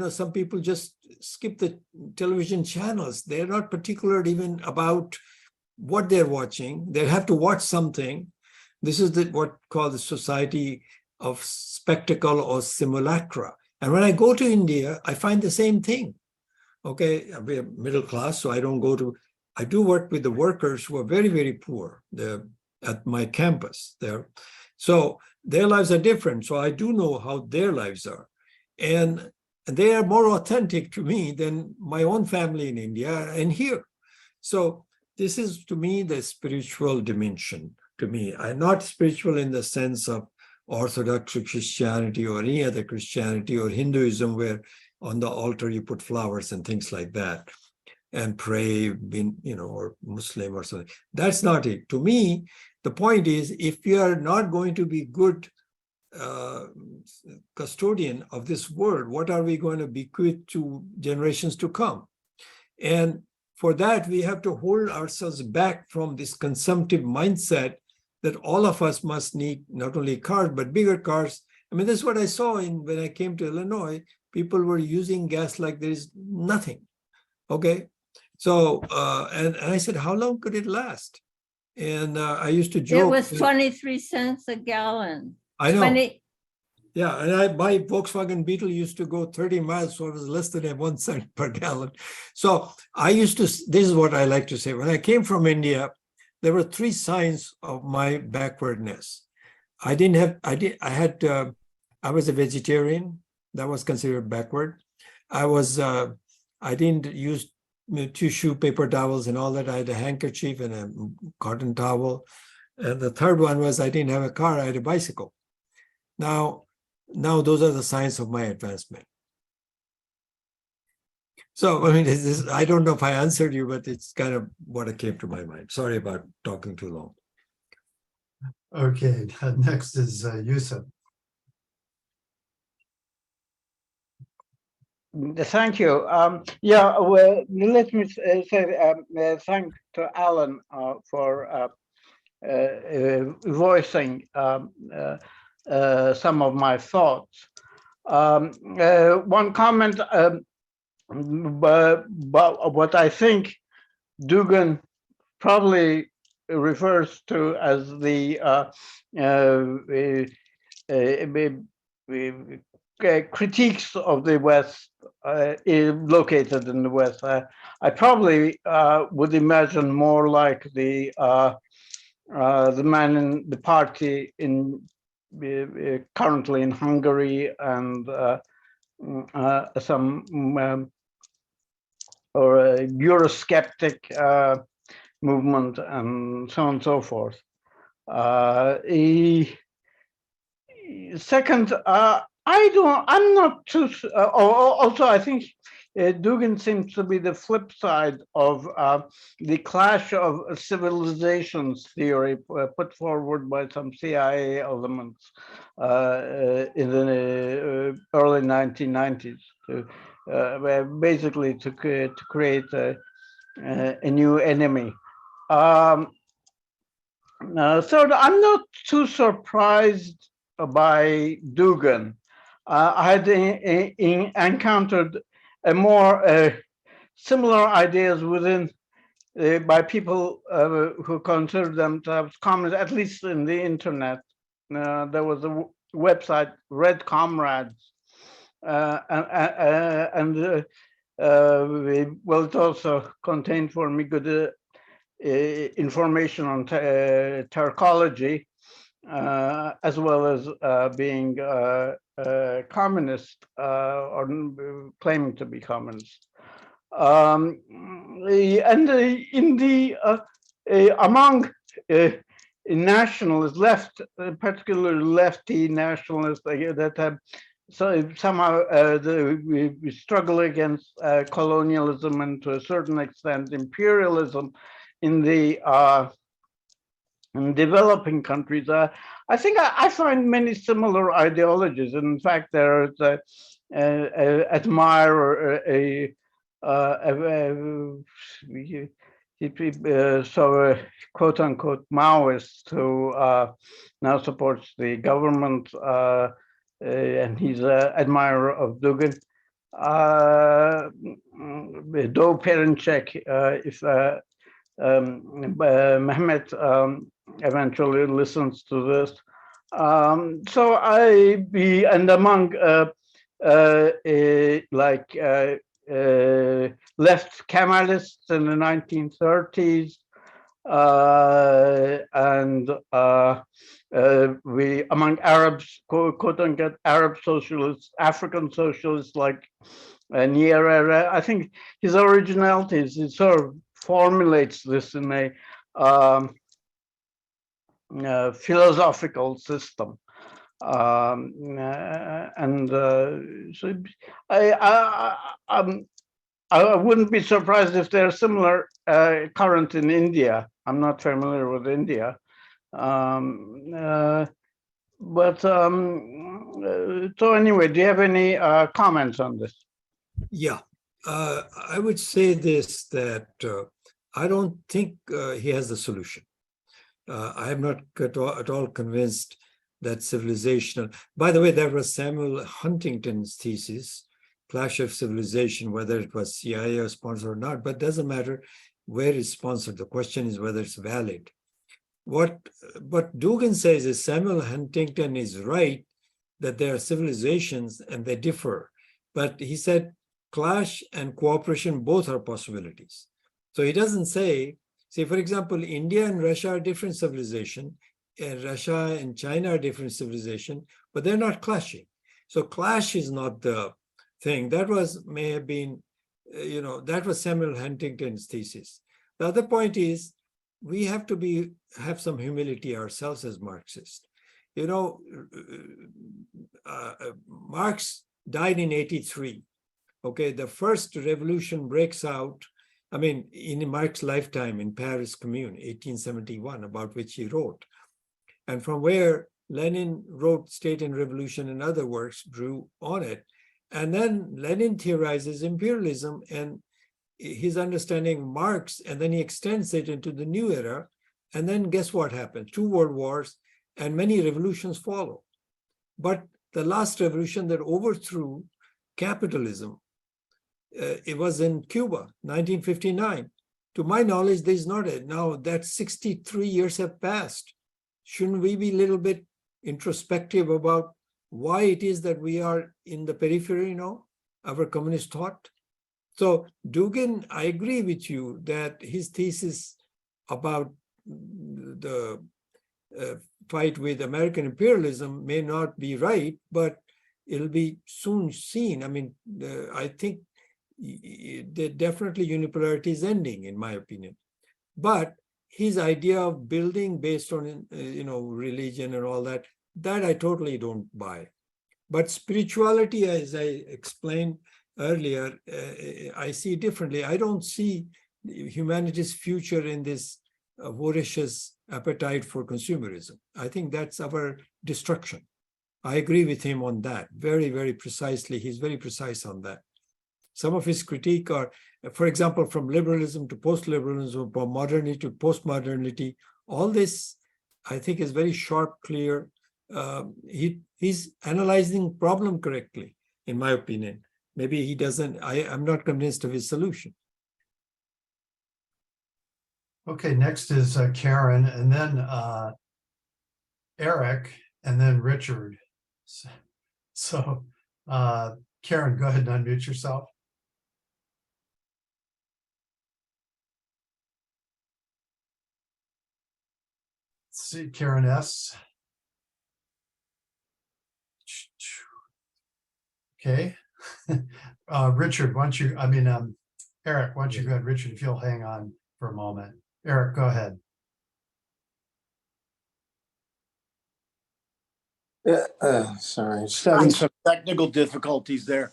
some people just skip the television channels. They're not particular even about what they're watching. They have to watch something. This is what called the society of spectacle or simulacra. And when I go to India, I find the same thing. Okay, I'm middle class, so I do work with the workers who are very, very poor. They're at my campus there. So their lives are different. So I do know how their lives are. And they are more authentic to me than my own family in India and here. So this is, to me, the spiritual dimension. To me, I'm not spiritual in the sense of Orthodox Christianity or any other Christianity or Hinduism, where on the altar you put flowers and things like that and pray, or Muslim or something. That's not it. To me, the point is, if you are not going to be good custodian of this world, what are we going to bequeath to generations to come? And for that, we have to hold ourselves back from this consumptive mindset that all of us must need not only cars, but bigger cars. I mean, that's what I saw when I came to Illinois. People were using gas like there is nothing. Okay. So, and I said, how long could it last? And I used to joke. It was 23 cents a gallon. I know. 20. Yeah, and my Volkswagen Beetle used to go 30 miles, so it was less than 1 cent per gallon. So this is what I like to say. When I came from India, there were 3 signs of my backwardness. I was a vegetarian. That was considered backward. I didn't use tissue, paper towels and all that. I had a handkerchief and a cotton towel. And the third one was I didn't have a car, I had a bicycle. Now those are the signs of my advancement. So, I mean, I don't know if I answered you, but it's kind of what came to my mind. Sorry about talking too long. Okay, next is Yusuf. Thank you. Yeah, well, let me say thank to Alan for voicing some of my thoughts. One comment but what I think Dugin probably refers to as the critiques of the West located in the West. I probably would imagine more like the man in the party in currently in Hungary and some or a Eurosceptic movement and so on and so forth. Second, I'm not too, also I think Dugin seems to be the flip side of the clash of civilizations theory put forward by some CIA elements in the early 1990s, basically to create a new enemy. Third, I'm not too surprised by Dugin. I had encountered a more similar ideas within by people who consider themselves communists, at least in the internet. There was a website, Red Comrades, well, it also contained for me good information on Turkology, as well as being communist or claiming to be communist. And in the among nationalists, left, particularly lefty nationalists that have so somehow we struggle against colonialism and to a certain extent imperialism in the in developing countries. I think I find many similar ideologies. In fact, there's admire so quote unquote Maoist who now supports the government, and he's an admirer of Dugin. Do Perinček, if Mehmet eventually listens to this. So I be, and among like left Kemalists in the 1930s, and we among Arabs, quote unquote Arab socialists, African socialists like Nyerere. I think his originalities, he sort of formulates this in a philosophical system. And so I wouldn't be surprised if they're similar current in India. I'm not familiar with India. So anyway, do you have any comments on this? Yeah, I would say this, that I don't think he has the solution. I am not at all convinced that civilizational, by the way, that was Samuel Huntington's thesis, Clash of Civilization, whether it was CIA or sponsored or not, but doesn't matter where it's sponsored. The question is whether it's valid. What Dugin says is Samuel Huntington is right that there are civilizations and they differ, but he said clash and cooperation both are possibilities. So he doesn't say, for example, India and Russia are different civilization, and Russia and China are different civilization, but they're not clashing. So clash is not the thing. That may have been, that was Samuel Huntington's thesis. The other point is we have to have some humility ourselves as Marxists. Marx died in 83. Okay, the first revolution breaks out, I mean, in Marx's lifetime in Paris Commune, 1871, about which he wrote. and from where Lenin wrote State and Revolution and other works drew on it. And then Lenin theorizes imperialism and his understanding Marx, and then he extends it into the new era. And then guess what happens? 2 world wars and many revolutions follow. But the last revolution that overthrew capitalism, it was in Cuba, 1959. To my knowledge, there's not it. Now that 63 years have passed. Shouldn't we be a little bit introspective about why it is that we are in the periphery now, our communist thought? So Dugin, I agree with you that his thesis about the fight with American imperialism may not be right, but it'll be soon seen. I mean, I think definitely unipolarity is ending, in my opinion. But his idea of building based on, religion and all that, that I totally don't buy. But spirituality, as I explained earlier, I see differently. I don't see humanity's future in this voracious appetite for consumerism. I think that's our destruction. I agree with him on that very, very precisely. He's very precise on that. Some of his critique are, for example, from liberalism to post-liberalism, from modernity to post-modernity, all this, I think, is very sharp, clear. He's analyzing problem correctly, in my opinion. Maybe he doesn't, I'm not convinced of his solution. Okay, next is Karen, and then Eric, and then Richard. So Karen, go ahead and unmute yourself. Let's see, Karen S. Okay. Richard, why don't you, Eric, why don't you go ahead, Richard, if you'll hang on for a moment. Eric, go ahead. Sorry, just having some technical difficulties there.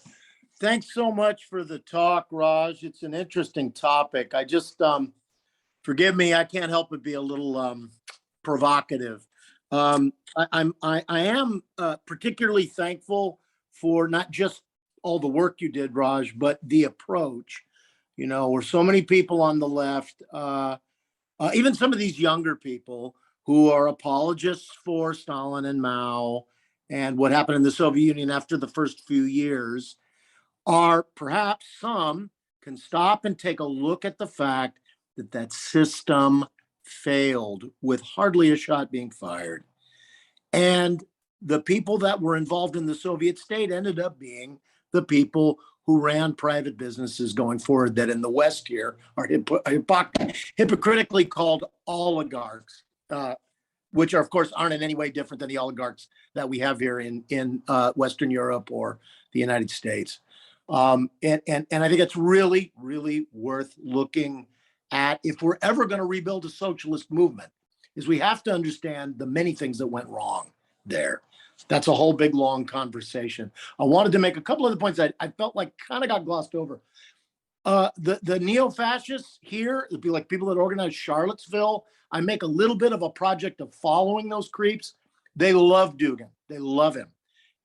Thanks so much for the talk, Raj. It's an interesting topic. I just, forgive me, I can't help but be a little provocative. I am particularly thankful for not just all the work you did, Raj, but the approach. You know, where so many people on the left, even some of these younger people who are apologists for Stalin and Mao and what happened in the Soviet Union after the first few years, are perhaps some can stop and take a look at the fact that that system failed with hardly a shot being fired. And the people that were involved in the Soviet state ended up being the people who ran private businesses going forward that in the West here are hypocritically called oligarchs, which are, of course, aren't in any way different than the oligarchs that we have here in Western Europe or the United States. And I think it's really, really worth looking at if we're ever going to rebuild a socialist movement, is we have to understand the many things that went wrong there. That's a whole big, long conversation. I wanted to make a couple of the points I felt like kind of got glossed over. The neo-fascists here, it'd be like people that organize Charlottesville. I make a little bit of a project of following those creeps. They love Dugin. They love him.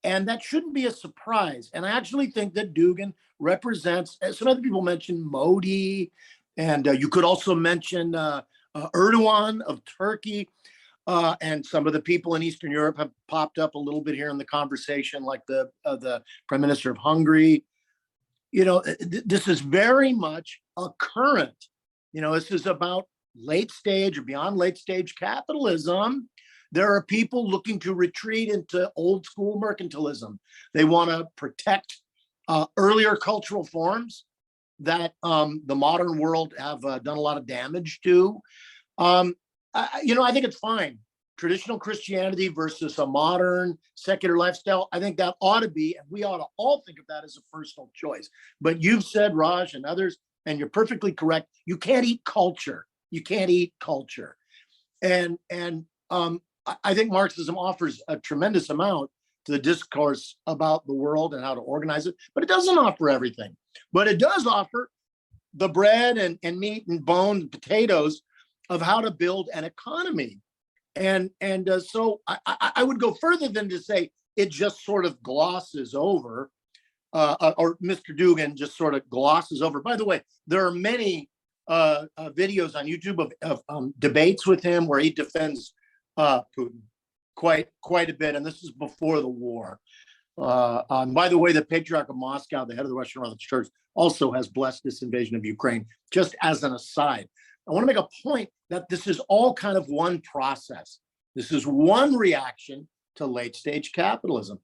And that shouldn't be a surprise. And I actually think that Dugin represents, as some other people mentioned, Modi, and you could also mention Erdogan of Turkey. And some of the people in Eastern Europe have popped up a little bit here in the conversation, like the Prime Minister of Hungary. You know, this is very much a current. You know, this is about late stage or beyond late stage capitalism. There are people looking to retreat into old school mercantilism. They want to protect earlier cultural forms that the modern world have done a lot of damage to. I think it's fine. Traditional Christianity versus a modern secular lifestyle. I think that ought to be, and we ought to all think of that as a personal choice. But you've said, Raj, and others, and you're perfectly correct, you can't eat culture. You can't eat culture. And I think Marxism offers a tremendous amount to the discourse about the world and how to organize it, but it doesn't offer everything. But it does offer the bread and meat and bone and potatoes of how to build an economy So I would go further than to say it just sort of glosses over, or Mr. Dugin just sort of glosses over. By the way, there are many videos on YouTube of debates with him where he defends Putin quite a bit, and this is before the war. By the way, the Patriarch of Moscow, the head of the Russian Orthodox Church, also has blessed this invasion of Ukraine. Just as an aside, I want to make a point that this is all kind of one process. This is one reaction to late stage capitalism.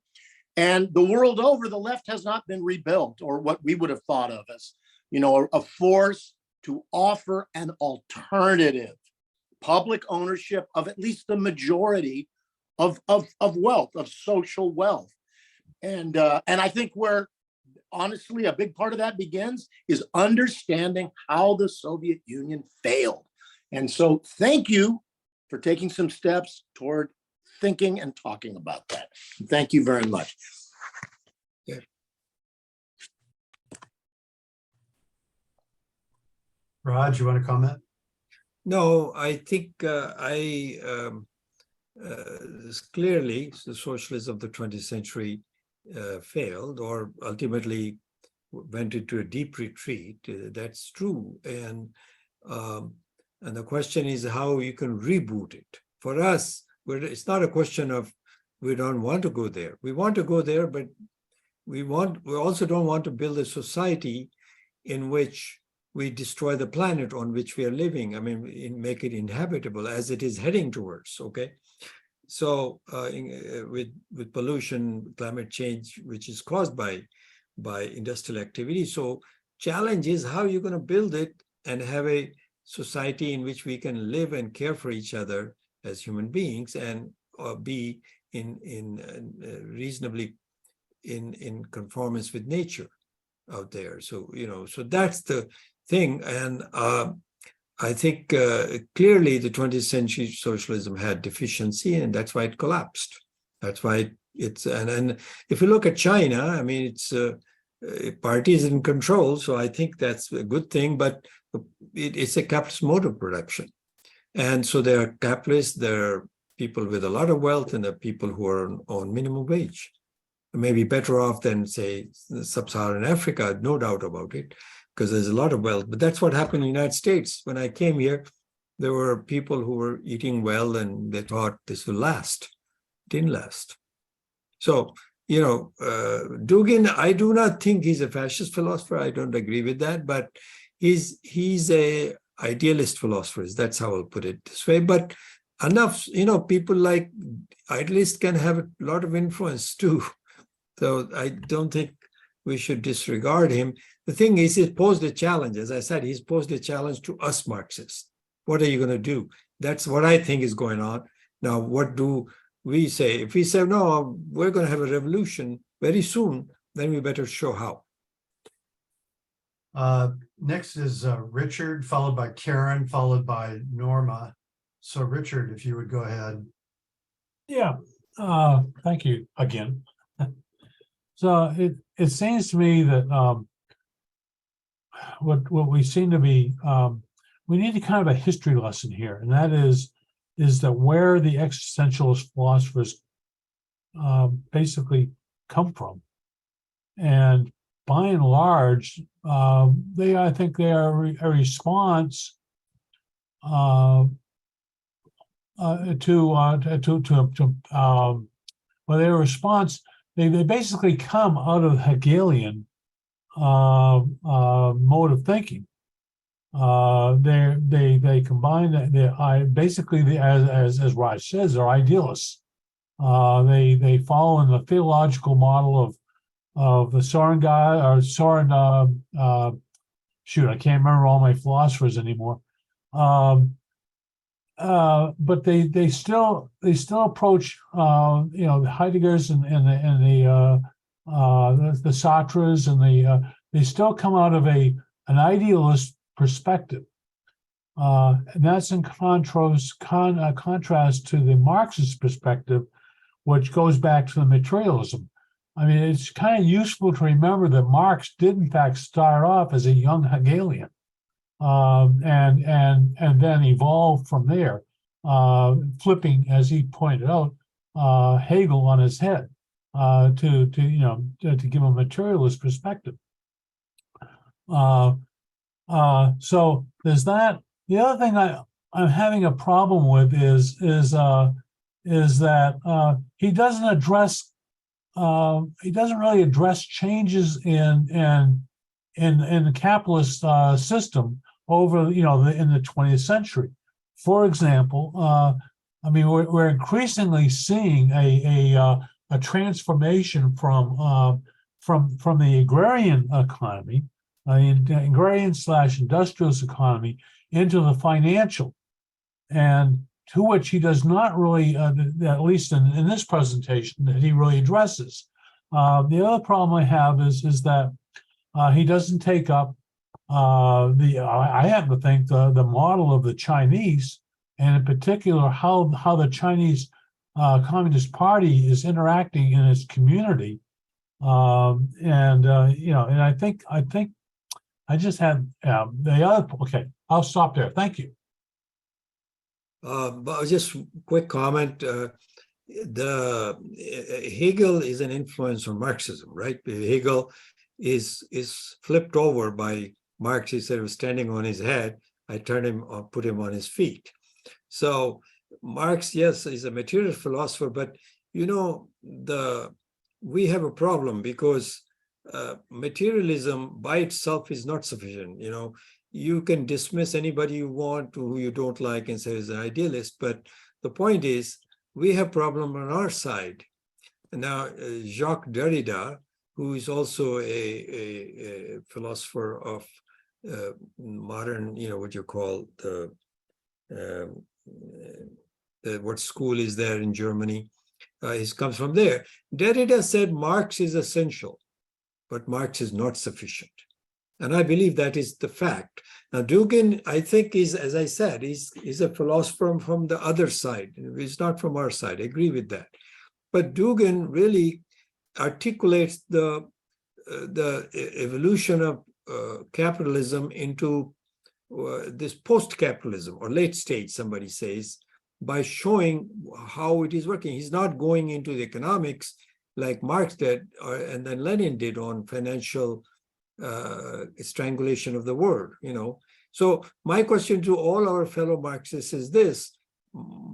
And the world over, the left has not been rebuilt, or what we would have thought of as, a force to offer an alternative public ownership of at least the majority of wealth, of social wealth. And I think where, honestly, a big part of that begins is understanding how the Soviet Union failed. And so thank you for taking some steps toward thinking and talking about that. Thank you very much. Yeah. Raj, you want to comment? No, I think clearly the socialists of the 20th century failed, or ultimately went into a deep retreat. That's true. And the question is how you can reboot it. For us, it's not a question of we don't want to go there. We want to go there, but we also don't want to build a society in which we destroy the planet on which we are living. I mean, make it inhabitable as it is heading towards, okay? So with pollution, climate change, which is caused by industrial activity. So challenge is how you're going to build it and have a society in which we can live and care for each other as human beings and be reasonably in conformance with nature out there. So, so that's the thing. And I think clearly the 20th century socialism had deficiency, and that's why it collapsed. That's why it's, and if you look at China, I mean, it's party is in control. So I think that's a good thing, but it's a capitalist mode of production. And so there are capitalists, there are people with a lot of wealth, and there are people who are on minimum wage. Maybe better off than, say, sub-Saharan Africa, no doubt about it, because there's a lot of wealth. But that's what happened in the United States. When I came here, there were people who were eating well, and they thought this will last. It didn't last. So, Dugin, I do not think he's a fascist philosopher. I don't agree with that, but he's a idealist philosopher. That's how I'll put it this way. But enough, people like idealists can have a lot of influence too. So I don't think we should disregard him. The thing is, he posed a challenge. As I said, he's posed a challenge to us Marxists. What are you going to do? That's what I think is going on. Now, what do we say? If we say, no, we're going to have a revolution very soon, then we better show how. Next is Richard, followed by Karen, followed by Norma. So Richard, if you would go ahead. Yeah, thank you again. So it seems to me that what we seem to be, we need a kind of a history lesson here, and that is that where the existentialist philosophers basically come from, and by and large, I think they are a response their response. They basically come out of Hegelian mode of thinking. They combine basically as Raj says, they're idealists. They follow in the theological model of the Soren guy, or Soren. Shoot, I can't remember all my philosophers anymore. But they still approach the Heideggers and the Sartres, and they still come out of an idealist perspective, and that's in contrast to the Marxist perspective, which goes back to the materialism. I mean, it's kind of useful to remember that Marx did in fact start off as a young Hegelian. And then evolved from there. flipping, as he pointed out, Hegel on his head to give a materialist perspective. So there's that. The other thing I'm having a problem with is that he doesn't really address changes in the capitalist system over in the 20th century. For example, I mean we're increasingly seeing a transformation from the agrarian economy, agrarian/industrialist economy, into the financial, and to which he does not really, at least in this presentation, that he really addresses. The other problem I have is that he doesn't take up I happen to think the model of the Chinese, and in particular how the Chinese Communist Party is interacting in its community, and I think I just had the other. Okay, I'll stop there. Thank you. But just quick comment. The Hegel is an influence on Marxism, right? Hegel is flipped over by Marx. He said, he was standing on his head. I turned him, put him on his feet. So Marx, yes, is a materialist philosopher, but we have a problem because materialism by itself is not sufficient. You can dismiss anybody you want who you don't like and say is an idealist, but the point is we have problem on our side. Now, Jacques Derrida, who is also a philosopher of modern, what you call what school is there in Germany? He comes from there. Derrida said Marx is essential, but Marx is not sufficient. And I believe that is the fact. Now, Dugin, I think, is, as I said, he's a philosopher from the other side. He's not from our side. I agree with that. But Dugin really articulates the evolution of capitalism into this post-capitalism or late stage, somebody says, by showing how it is working. He's not going into the economics like Marx did and then Lenin did on financial strangulation of the world, So my question to all our fellow Marxists is this,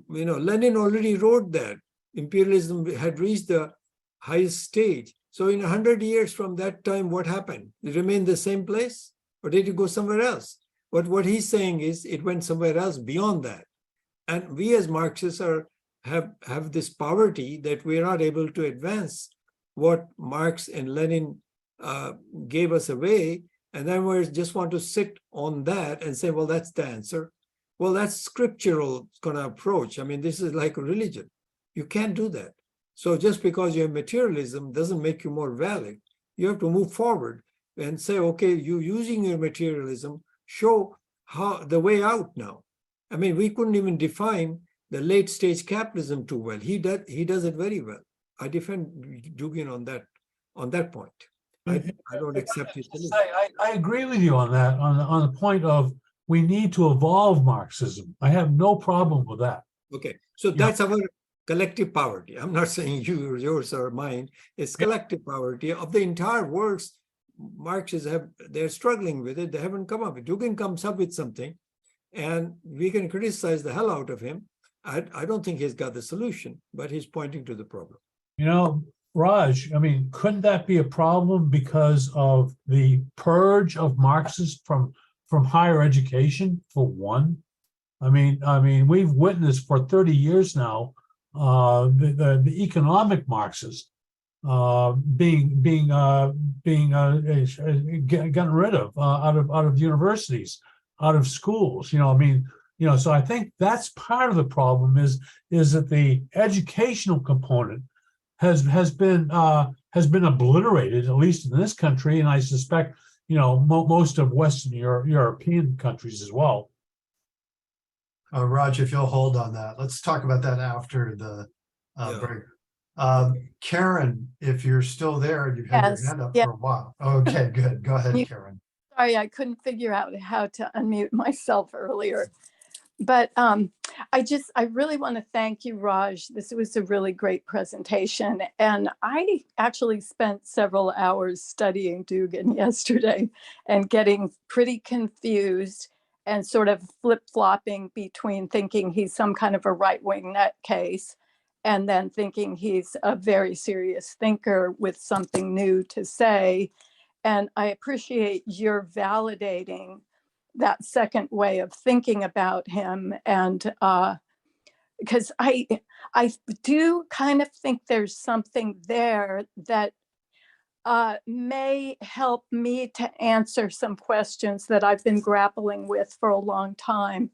Lenin already wrote that imperialism had reached the highest stage. So in 100 years from that time, what happened? It remained the same place, or did it go somewhere else? But what he's saying is it went somewhere else beyond that. And we as Marxists have this poverty that we're not able to advance what Marx and Lenin gave us away, and then we just want to sit on that and say, well, that's the answer. Well, that's scriptural kind of approach. I mean, this is like a religion. You can't do that. So just because you have materialism doesn't make you more valid. You have to move forward and say, okay, you using your materialism, show how the way out now. I mean, we couldn't even define the late stage capitalism too well. He does it very well. I defend Dugin on that point. I don't accept his solution. I agree with you on that, on the point of we need to evolve Marxism. I have no problem with that. Okay, so that's our collective poverty. I'm not saying yours or mine. It's collective poverty of the entire world. Marxists they're struggling with it. They haven't come up with it. Dugin comes up with something, and we can criticize the hell out of him. I don't think he's got the solution, but he's pointing to the problem. Raj, I mean, couldn't that be a problem because of the purge of Marxists from higher education, for one? I mean, we've witnessed for 30 years now the economic Marxists being gotten rid of out of universities, out of schools. So I think that's part of the problem is that the educational component has been obliterated, at least in this country, and I suspect most of Western European countries as well. Raj, if you'll hold on that, let's talk about that after the break. Karen, if you're still there, you've had your hand up for a while. Okay, good. Go ahead, Karen. Sorry, I couldn't figure out how to unmute myself earlier. But I really want to thank you, Raj. This was a really great presentation. And I actually spent several hours studying Dugin yesterday and getting pretty confused and sort of flip-flopping between thinking he's some kind of a right-wing nutcase and then thinking he's a very serious thinker with something new to say. And I appreciate your validating that second way of thinking about him. And because I do kind of think there's something there that may help me to answer some questions that I've been grappling with for a long time,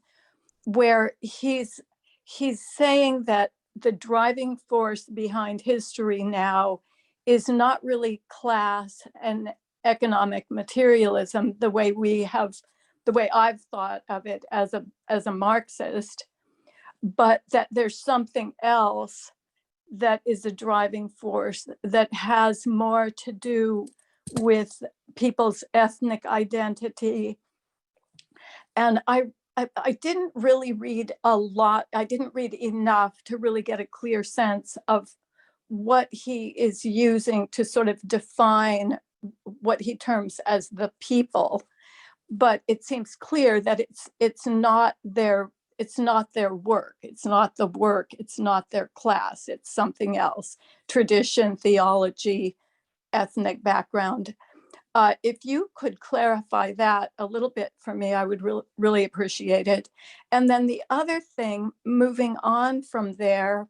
where he's saying that the driving force behind history now is not really class and economic materialism the way I've thought of it as a Marxist, but that there's something else that is a driving force that has more to do with people's ethnic identity. And I didn't really read a lot. I didn't read enough to really get a clear sense of what he is using to sort of define what he terms as the people. But it seems clear that it's not their work. It's not the work. It's not their class. It's something else. Tradition, theology, ethnic background. If you could clarify that a little bit for me, I would really appreciate it. And then the other thing, moving on from there,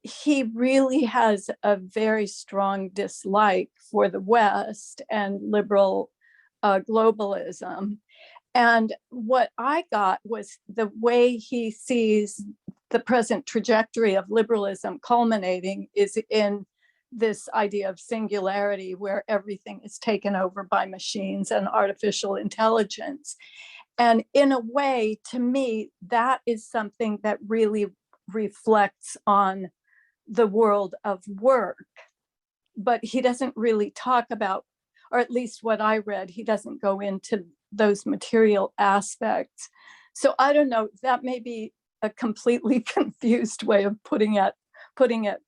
he really has a very strong dislike for the West and liberal globalism. And what I got was the way he sees the present trajectory of liberalism culminating is in this idea of singularity, where everything is taken over by machines and artificial intelligence. And in a way, to me, that is something that really reflects on the world of work. But he doesn't really talk about, or at least what I read, he doesn't go into those material aspects. So I don't know, that may be a completely confused way of putting it,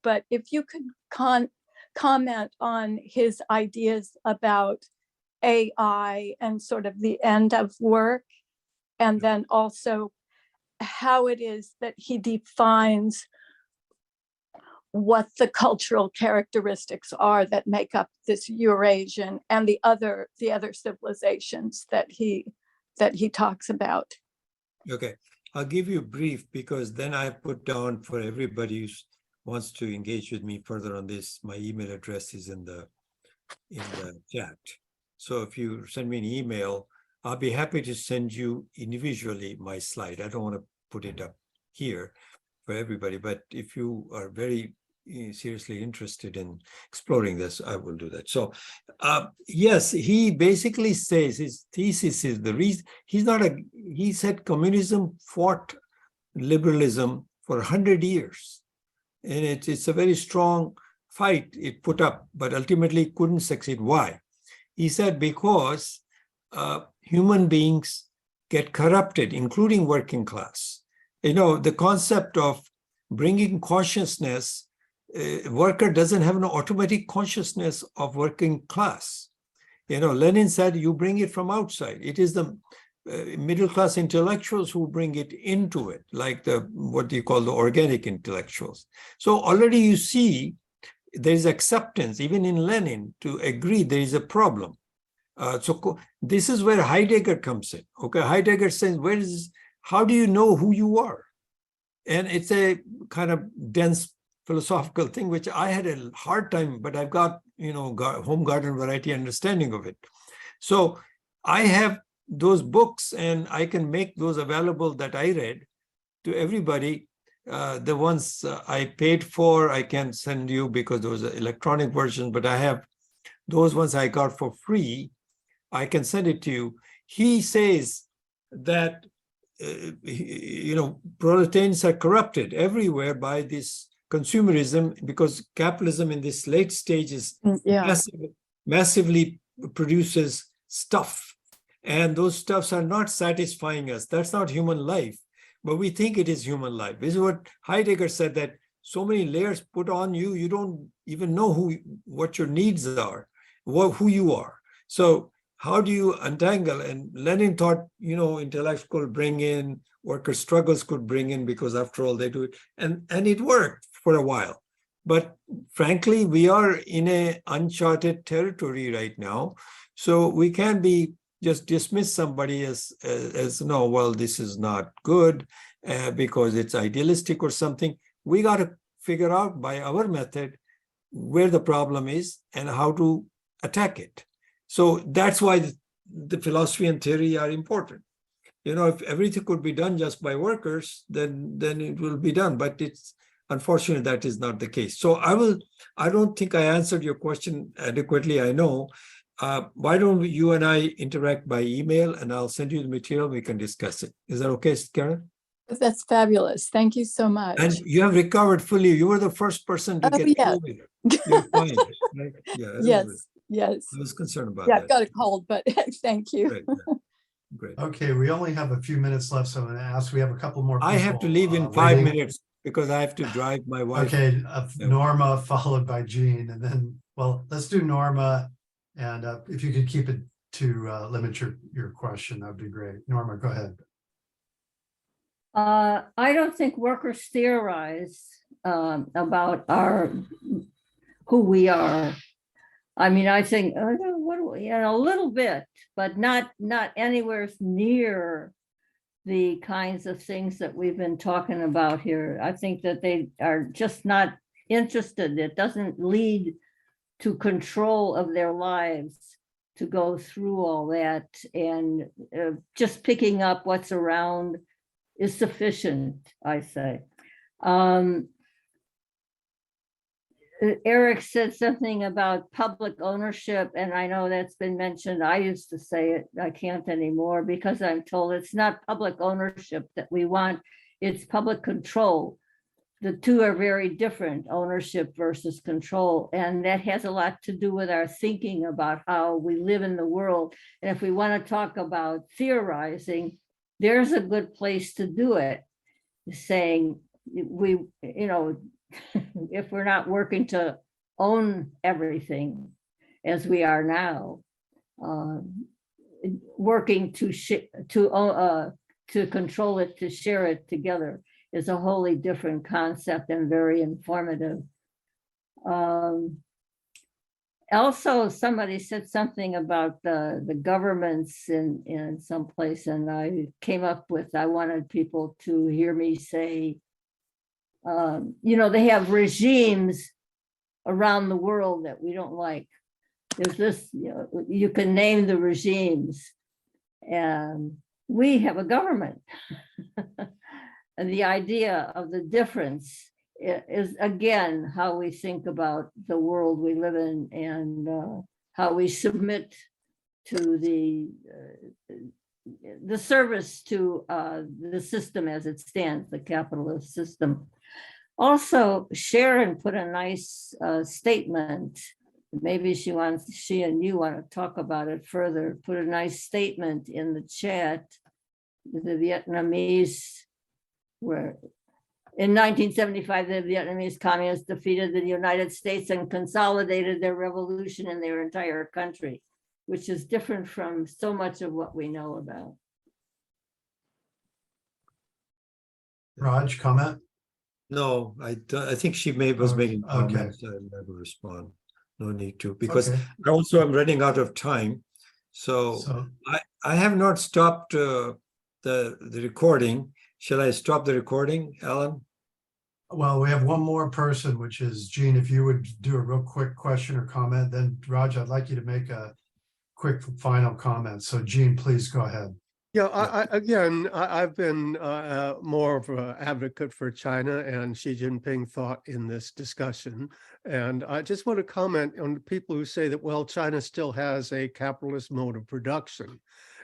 but if you could comment on his ideas about AI and sort of the end of work, and then also how it is that he defines what the cultural characteristics are that make up this Eurasian and the other civilizations that he talks about. Okay, I'll give you a brief, because then I put down for everybody who wants to engage with me further on this, my email address is in the chat. So if you send me an email, I'll be happy to send you individually my slide. I don't want to put it up here for everybody, but if you are very seriously interested in exploring this, I will do that. So yes, he basically says his thesis is the reason he said communism fought liberalism for 100 years. And it's a very strong fight it put up, but ultimately couldn't succeed. Why? He said because human beings get corrupted, including working class. You know, the concept of bringing consciousness, worker doesn't have an automatic consciousness of working class. You know, Lenin said you bring it from outside. It is the middle class intellectuals who bring it into it, like what you call the organic intellectuals. So already you see there is acceptance, even in Lenin, to agree there is a problem. So this is where Heidegger comes in. Okay, Heidegger says, how do you know who you are? And it's a kind of dense philosophical thing, which I had a hard time, but I've got, home garden variety understanding of it. So I have those books and I can make those available that I read to everybody. The ones I paid for, I can send you because those are electronic versions, but I have those ones I got for free. I can send it to you. He says that, proletarians are corrupted everywhere by this consumerism, because capitalism in this late stage is massively produces stuff. And those stuffs are not satisfying us. That's not human life, but we think it is human life. This is what Heidegger said, that so many layers put on you, you don't even know what your needs are, who you are. So how do you untangle? And Lenin thought, intellects could bring in, worker struggles could bring in, because after all, they do it. And it worked for a while. But frankly, we are in an uncharted territory right now. So we can't be just dismiss somebody as no, well, this is not good because it's idealistic or something. We got to figure out by our method where the problem is and how to attack it. So that's why the philosophy and theory are important. If everything could be done just by workers, then it will be done. But it's unfortunately that is not the case. So I don't think I answered your question adequately. I know. Why don't you and I interact by email, and I'll send you the material. We can discuss it. Is that okay, Karen? That's fabulous. Thank you so much. And you have recovered fully. You were the first person to get yeah. COVID. You're fine, right? Yeah. Yes. I was concerned about Yeah, that. I've got a cold, but thank you. Great. Yeah. Great. Okay, we only have a few minutes left, so I'm going to ask. We have a couple more. I have to people, leave in 5 waiting. minutes because I have to drive my wife. Okay, Yeah. Norma followed by Jean, and then, well, let's do Norma. And if you could keep it to limit your question, that'd be great. Norma, go ahead. I don't think workers theorize about who we are. I mean, I think a little bit, but not anywhere near the kinds of things that we've been talking about here. I think that they are just not interested. It doesn't lead to control of their lives to go through all that, and just picking up what's around is sufficient, I say. Eric said something about public ownership, and I know that's been mentioned. I used to say it, I can't anymore because I'm told it's not public ownership that we want, it's public control. The two are very different, ownership versus control. And that has a lot to do with our thinking about how we live in the world. And if we want to talk about theorizing, there's a good place to do it. Saying if we're not working to own everything as we are now, working to control it, to share it together, is a wholly different concept and very informative. Also, somebody said something about the governments in some place, and I came up with, I wanted people to hear me say, they have regimes around the world that we don't like. There's this, you can name the regimes, and we have a government. And the idea of the difference is, again, how we think about the world we live in, and how we submit to the service to the system as it stands, the capitalist system. Also, Sharon put a nice statement. Maybe she and you want to talk about it further. Put a nice statement in the chat. The Vietnamese were, in 1975, the Vietnamese communists defeated the United States and consolidated their revolution in their entire country, which is different from so much of what we know about. Raj, comment? No, I think she was making Okay. comments. I never respond. No need to, because Okay. I also am running out of time. So I have not stopped the recording. Shall I stop the recording, Alan? Well, we have one more person, which is Jean. If you would do a real quick question or comment, then Raj, I'd like you to make a quick final comment. So Jean, please go ahead. Yeah, I've been more of an advocate for China and Xi Jinping thought in this discussion. And I just want to comment on the people who say that, well, China still has a capitalist mode of production.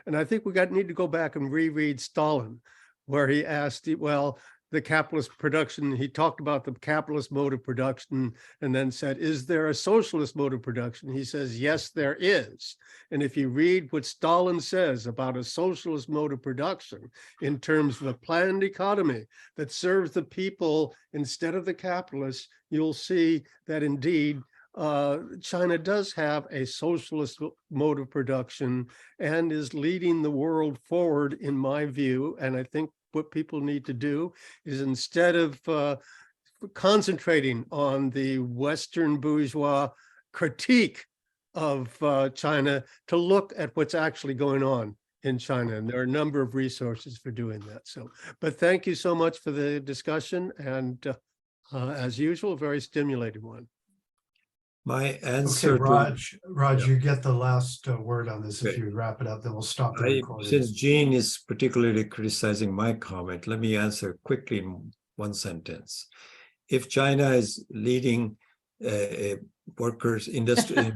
And I think we need to go back and reread Stalin, where he asked, well, the capitalist production. He talked about the capitalist mode of production and then said, is there a socialist mode of production? He says, yes, there is. And if you read what Stalin says about a socialist mode of production in terms of a planned economy that serves the people instead of the capitalists, you'll see that indeed China does have a socialist mode of production and is leading the world forward, in my view. And I think what people need to do is, instead of concentrating on the Western bourgeois critique of China, to look at what's actually going on in China. And there are a number of resources for doing that. So, but thank you so much for the discussion. And as usual, a very stimulating one. My Okay, answer to Raj, yeah. you get the last word on this. If Okay. you would wrap it up, then we'll stop the recording. Since Jean is particularly criticizing my comment, let me answer quickly in one sentence. If China is leading a workers' industry,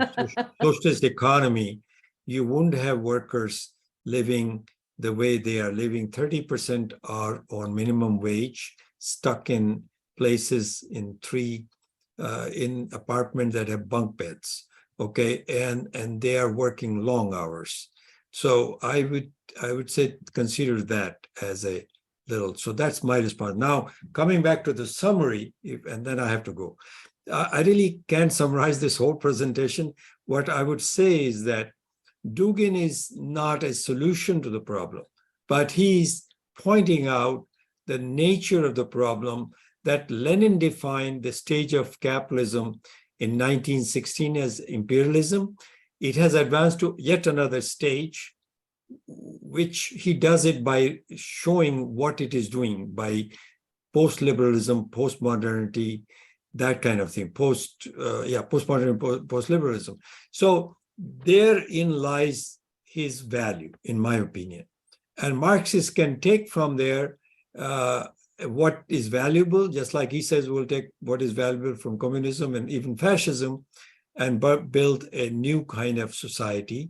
socialist economy, you wouldn't have workers living the way they are living. 30% are on minimum wage, stuck in places in in apartments that have bunk beds, okay, and they are working long hours. So I would say consider that as a little. So that's my response. Now coming back to the summary, and then I have to go. I really can't summarize this whole presentation. What I would say is that Dugin is not a solution to the problem, but he's pointing out the nature of the problem that Lenin defined the stage of capitalism in 1916 as imperialism. It has advanced to yet another stage, which he does it by showing what it is doing, by post-liberalism, post-modernity, that kind of thing, post-modern, post-liberalism. So therein lies his value, in my opinion. And Marxists can take from there what is valuable, just like he says, we'll take what is valuable from communism and even fascism and build a new kind of society.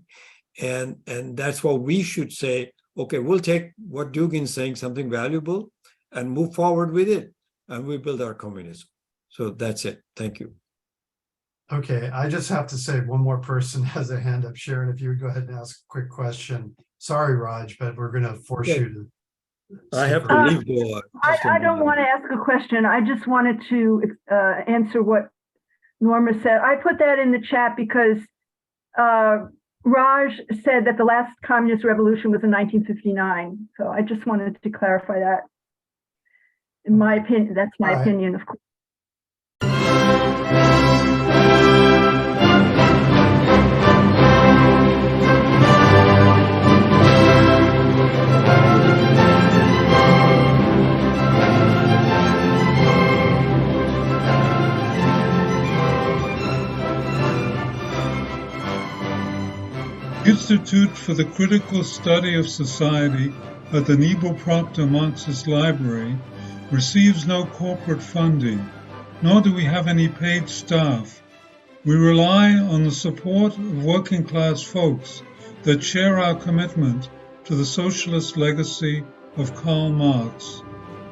And that's what we should say, okay, we'll take what Dugin's saying, something valuable, and move forward with it, and we build our communism. So that's it. Thank you. Okay, I just have to say one more person has a hand up. Sharon, if you would go ahead and ask a quick question. Sorry, Raj, but we're going to force you to. I have to leave. I don't want to ask a question. I just wanted to answer what Norma said. I put that in the chat because Raj said that the last communist revolution was in 1959. So I just wanted to clarify that. In my opinion, that's my opinion, of course. Institute for the Critical Study of Society at the Niebuhr Proctor Marxist Library receives no corporate funding, nor do we have any paid staff. We rely on the support of working class folks that share our commitment to the socialist legacy of Karl Marx.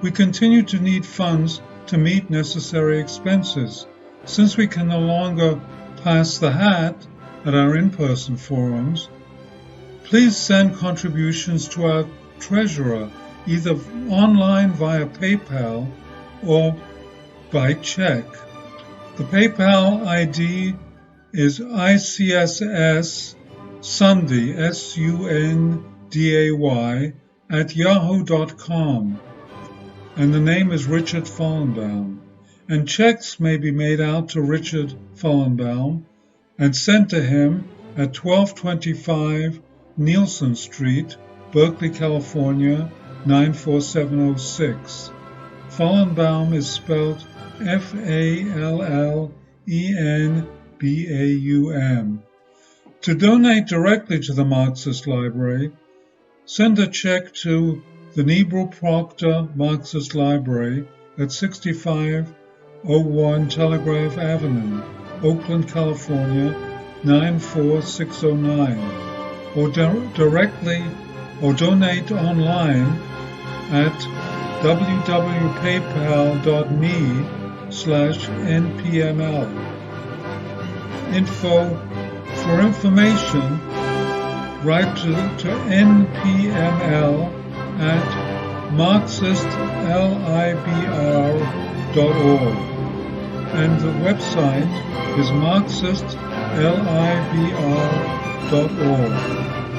We continue to need funds to meet necessary expenses. Since we can no longer pass the hat at our in-person forums, please send contributions to our treasurer, either online via PayPal or by check. The PayPal ID is ICSS Sunday, SUNDAY, at yahoo.com, and the name is Richard Fallenbaum. And checks may be made out to Richard Fallenbaum and sent to him at 1225 Nielsen Street, Berkeley, California, 94706. Fallenbaum is spelled Fallenbaum. To donate directly to the Marxist Library, send a check to the Niebuhr Proctor Marxist Library at 6501 Telegraph Avenue, Oakland, California, 94609, or directly or donate online at www.paypal.me/npml. For information, write to npml@marxistlibr.org, and the website is marxistlibr.org.